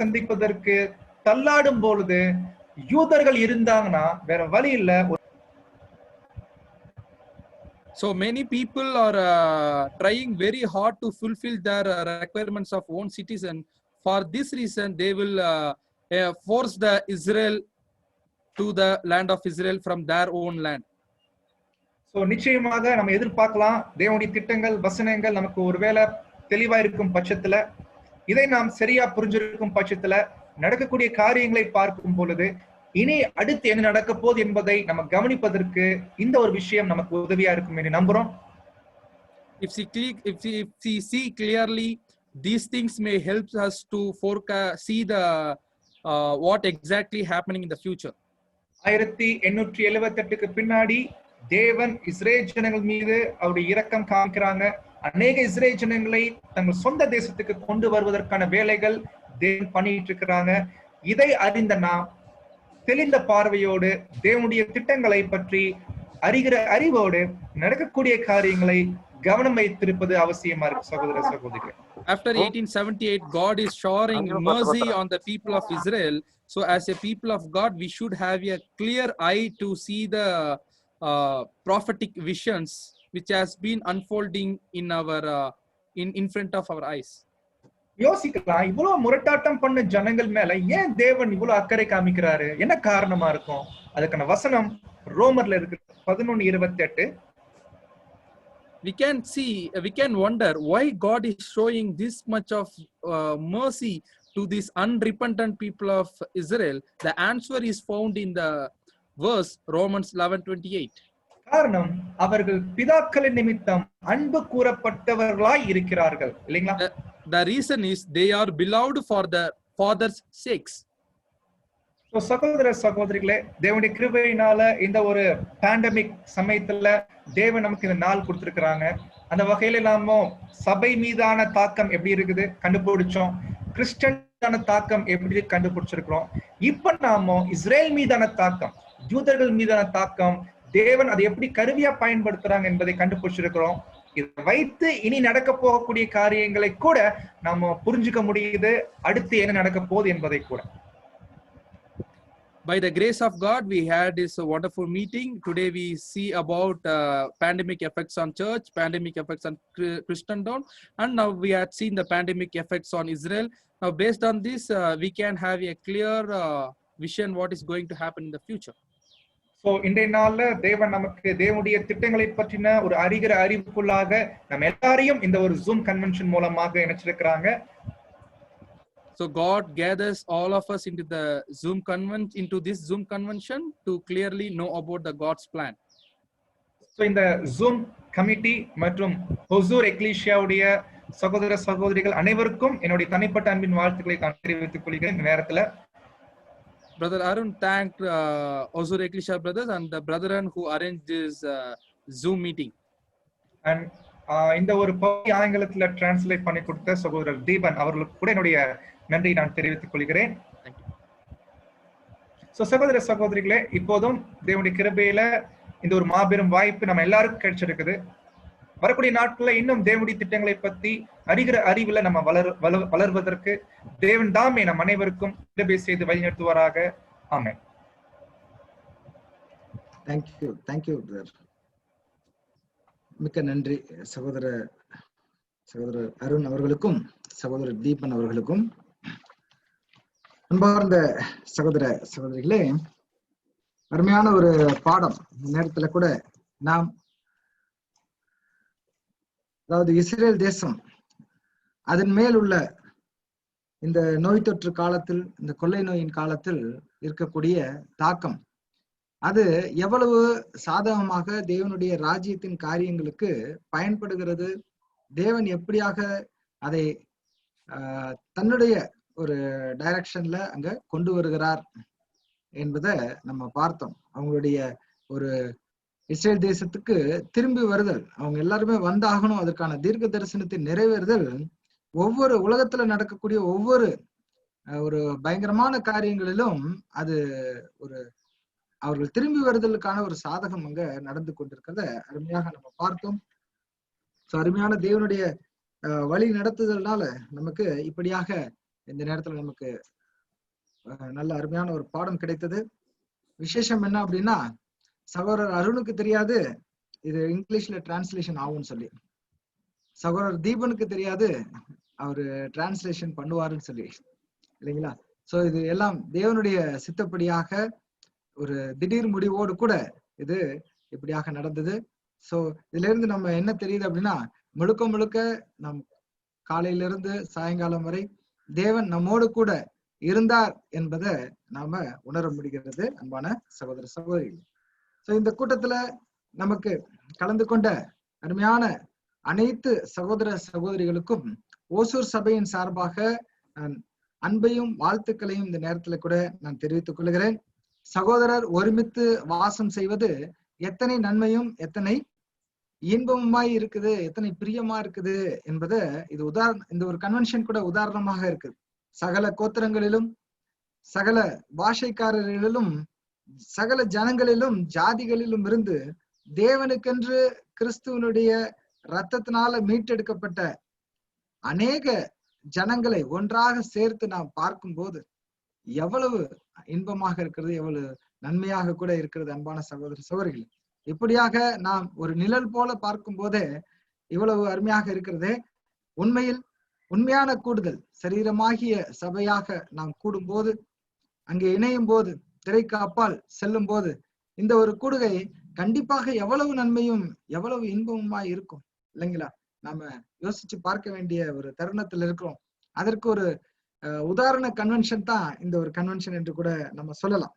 சந்திப்பதற்கு தள்ளாடும் பொழுது யூதர்கள் இருந்தாங்கன்னா வேற வழி இல்ல. So many people are trying very hard to fulfill their requirements of own citizen. For this reason, they will force the Israel to the land of Israel from their own land. So நிச்சயமாக நம்ம எதிர்பார்க்கலாம் தேவனுடைய திட்டங்கள் வசனங்கள் நமக்கு ஒருவேளை தெளிவா இருக்கும் பட்சத்துல, இதை நாம் சரியா புரிஞ்சிருக்கும் பட்சத்துல நடக்கக்கூடிய காரியங்களை பார்க்கும் பொழுது இனி அடுத்து என்ன நடக்க போகுது என்பதை நம்ம கவனிப்பதற்கு இந்த ஒரு விஷயம் நமக்கு உதவியா இருக்கும் என்று நம்புறோம். If we see clearly, these things may help us to see the what exactly happening in the future. 1878க்கு பின்னாடி தேவன் இஸ்ரேல் ஜனங்கள் மீது அவருடைய இரக்கம் காமிக்கிறாங்க. அநேக இஸ்ரேல் ஜனங்களை தங்கள் சொந்த தேசத்துக்கு கொண்டு வருவதற்கான வேலைகள் தேவன் பண்ணிட்டு இருக்கிறாங்க. இதை அறிந்த நாம் தெளிந்த பார்வையோடு தேவனுடைய திட்டங்களை பற்றி அறிகிற அறிவோடு நடக்கக்கூடிய காரியங்களை கவனம் வைத்திருப்பது அவசியமா இருக்கு சகோதர சகோதரிகளே. After 1878, God is showering mercy on the people of Israel. So as a people of God, we should have a clear eye to see the prophetic visions which has been unfolding in our in front of our eyes. யோசிக்கலாம், இவ்வளவு முரட்டாட்டம் பண்ண ஜனங்கள் மேல ஏன் தேவன் இவ்வளவு அக்கறை காமிக்கிறாரு? என்ன காரணமா இருக்கும்? அதுக்கான வசனம் ரோமர்ல இருக்கு 11:28. We can wonder why God is showing this much of mercy to these unrepentant people of Israel. The answer is found in the verse Romans 11:28. காரணம் அவர்கள் பிதாக்களின் நிமித்தம் அன்பு கூறப்பட்டவர்களாய் இருக்கிறார்கள் இல்லைங்களா? the reason is they are beloved for the father's sakes. So சகோதர சகோதரிகளே, தேவனுடைய கிருபையினால இந்த ஒரு பேண்டமிக் சமயத்துல தேவன் நமக்கு இந்த நாள் கொடுத்திருக்கிறாங்க. அந்த வகையில நாம சபை மீதான தாக்கம் எப்படி இருக்குது கண்டுபிடிச்சோம். கிறிஸ்டியன் மீதான தாக்கம் எப்படி கண்டுபிடிச்சிருக்கிறோம். இப்ப நாம இஸ்ரேல் மீதான தாக்கம், யூதர்கள் மீதான தாக்கம், தேவன் அதை எப்படி கருவியா பயன்படுத்துறாங்க என்பதை கண்டுபிடிச்சிருக்கிறோம். இதை வைத்து இனி நடக்க போகக்கூடிய காரியங்களை கூட நாம புரிஞ்சுக்க முடியுது, அடுத்து என்ன நடக்க போகுது என்பதை கூட. By the grace of God, we had this wonderful meeting. Today we see about pandemic effects on church, pandemic effects on Christendom, and now we had seen the pandemic effects on Israel. Now based on this, we can have a clear vision what is going to happen in the future. So இன்றைய நாள்ல தேவன் நமக்கு தேவனுடைய திட்டங்களை பற்றின ஒரு அறிவுக்குள்ளாக நம்ம எல்லாரையும் இந்த ஒரு ஜூம் கன்வென்ஷன் மூலமாக இணைச்சிருக்கிறாங்க. So God gathers all of us into this Zoom convention to clearly know about the God's plan. So இந்த Zoom கமிட்டி மற்றும் ஹொசூர் எக்லீசியாவுடைய சகோதர சகோதரிகள் அனைவருக்கும் என்னுடைய தனிப்பட்ட அன்பின் வாழ்த்துக்களை நான் தெரிவித்துக் கொள்கிறேன். இந்த நேரத்துல Brother Arun thanked Hosur Ecclesia brothers and the brethren who arranged this Zoom meeting. And இந்த ஒரு பகுதி ஆங்கிலத்துல டிரான்ஸ்லேட் பண்ணி கொடுத்த சகோதரர் தீபன் அவர்களுக்கு கூட என்னுடைய நன்றி நான் தெரிவித்துக் கொள்கிறேன். சகோதர சகோதரிகளே, இப்போதும் தேவனுடைய கிருபையில இந்த ஒரு மாபெரும் வாய்ப்பு நம்ம எல்லாருக்கும் கிடைச்சிருக்குது. வரக்கூடிய நாட்கள்ல இன்னும் தேவனுடைய திட்டங்களை பத்தி அறிகிற அறிவுல நம்ம வளர்வதற்கு தேவன் தாமே நம் அனைவருக்கும் கிருபை செய்து வழிநடத்துவாராக. ஆமென். Thank you brother. மிக்க நன்றி சகோதரர் அருண் அவர்களுக்கும் சகோதரர் தீபன் அவர்களுக்கும். அன்பார்ந்த சகோதர சகோதரிகளே, அருமையான ஒரு பாடம். இந்த நேரத்துல கூட நாம் அதாவது இஸ்ரேல் தேசம் அதன் மேல் உள்ள இந்த நோய் தொற்று காலத்தில், இந்த கொள்ளை நோயின் காலத்தில் இருக்கக்கூடிய தாக்கம், அது எவ்வளவு சாதகமாக தேவனுடைய ராஜ்யத்தின் காரியங்களுக்கு பயன்படுகிறது, தேவன் எப்படியாக அதை தன்னுடைய ஒரு டைரக்ஷன்ல அங்க கொண்டு வருகிறார் என்பதை நம்ம பார்த்தோம். அவங்களுடைய ஒரு இஸ்ரேல் தேசத்துக்கு திரும்பி வருதல், அவங்க எல்லாருமே வந்தாகணும், அதற்கான தீர்க்க தரிசனத்தை நிறைவேறுதல், ஒவ்வொரு உலகத்துல நடக்கக்கூடிய ஒவ்வொரு ஒரு பயங்கரமான காரியங்களிலும் அது ஒரு அவர்கள் திரும்பி வருதலுக்கான ஒரு சாதகம் அங்க நடந்து கொண்டிருக்கிறத அருமையாக நம்ம பார்த்தோம். அருமையான தேவனுடைய வழி நடத்துதல்னால நமக்கு இப்படியாக இந்த நேரத்துல நமக்கு நல்ல அருமையான ஒரு பாடம் கிடைத்தது. விசேஷம் என்ன அப்படின்னா, சகோதரர் அருணுக்கு தெரியாது இது இங்கிலீஷ்ல டிரான்ஸ்லேஷன் ஆகும்னு சொல்லி, சகோதரர் தீபனுக்கு தெரியாது அவரு டிரான்ஸ்லேஷன் பண்ணுவாருன்னு சொல்லி, இல்லைங்களா? சோ இது எல்லாம் தேவனுடைய சித்தப்படியாக ஒரு திடீர் முடிவோடு கூட இது இப்படியாக நடந்தது. சோ இதுல இருந்து நம்ம என்ன தெரியுது அப்படின்னா, முழுக்க நம் காலையிலிருந்து சாயங்காலம் வரை தேவன் நம்மோடு கூட இருந்தார் என்பதை நாம உணர முடிகிறது. அன்பான சகோதர சகோதரிகள், சோ இந்த கூட்டத்துல நமக்கு கலந்து கொண்ட அருமையான அனைத்து சகோதர சகோதரிகளுக்கும் ஓசூர் சபையின் சார்பாக நான் அன்பையும் வாழ்த்துக்களையும் இந்த நேரத்துல கூட நான் தெரிவித்துக் கொள்கிறேன். சகோதரர் ஒருமித்து வாசம் செய்வது எத்தனை நன்மையும் எத்தனை இன்பமுமாய் இருக்குது, எத்தனை பிரியமா இருக்குது என்பதை இது இந்த ஒரு கன்வென்ஷன் கூட உதாரணமாக இருக்குது. சகல கோத்திரங்களிலும், சகல பாஷைக்காரர்களிலும், சகல ஜனங்களிலும், ஜாதிகளிலும் இருந்து தேவனுக்கென்று கிறிஸ்துவனுடைய இரத்தத்தினால மீட்டெடுக்கப்பட்ட அநேக ஜனங்களை ஒன்றாக சேர்த்து நாம் பார்க்கும் போது எவ்வளவு இன்பமாக இருக்கிறது, எவ்வளவு நன்மையாக கூட இருக்கிறது. அன்பான சகோதர சகோதரிகள், இப்படியாக நாம் ஒரு நிழல் போல பார்க்கும் போதே இவ்வளவு அருமையாக இருக்கிறதே. உண்மையில் உண்மையான கூடுதல் சரீரமாகிய சபையாக நாம் கூடும் போது, அங்கே இணையும் போது, திரைக்கு அப்பால் செல்லும் போது இந்த ஒரு கூடுகை கண்டிப்பாக எவ்வளவு நன்மையும் எவ்வளவு இன்பமுமாய் இருக்கும், இல்லைங்களா? நாம யோசிச்சு பார்க்க வேண்டிய ஒரு தருணத்தில் இருக்கிறோம். அதற்கு ஒரு உதாரண கன்வென்ஷன் தான் இந்த ஒரு கன்வென்ஷன் என்று கூட நம்ம சொல்லலாம்.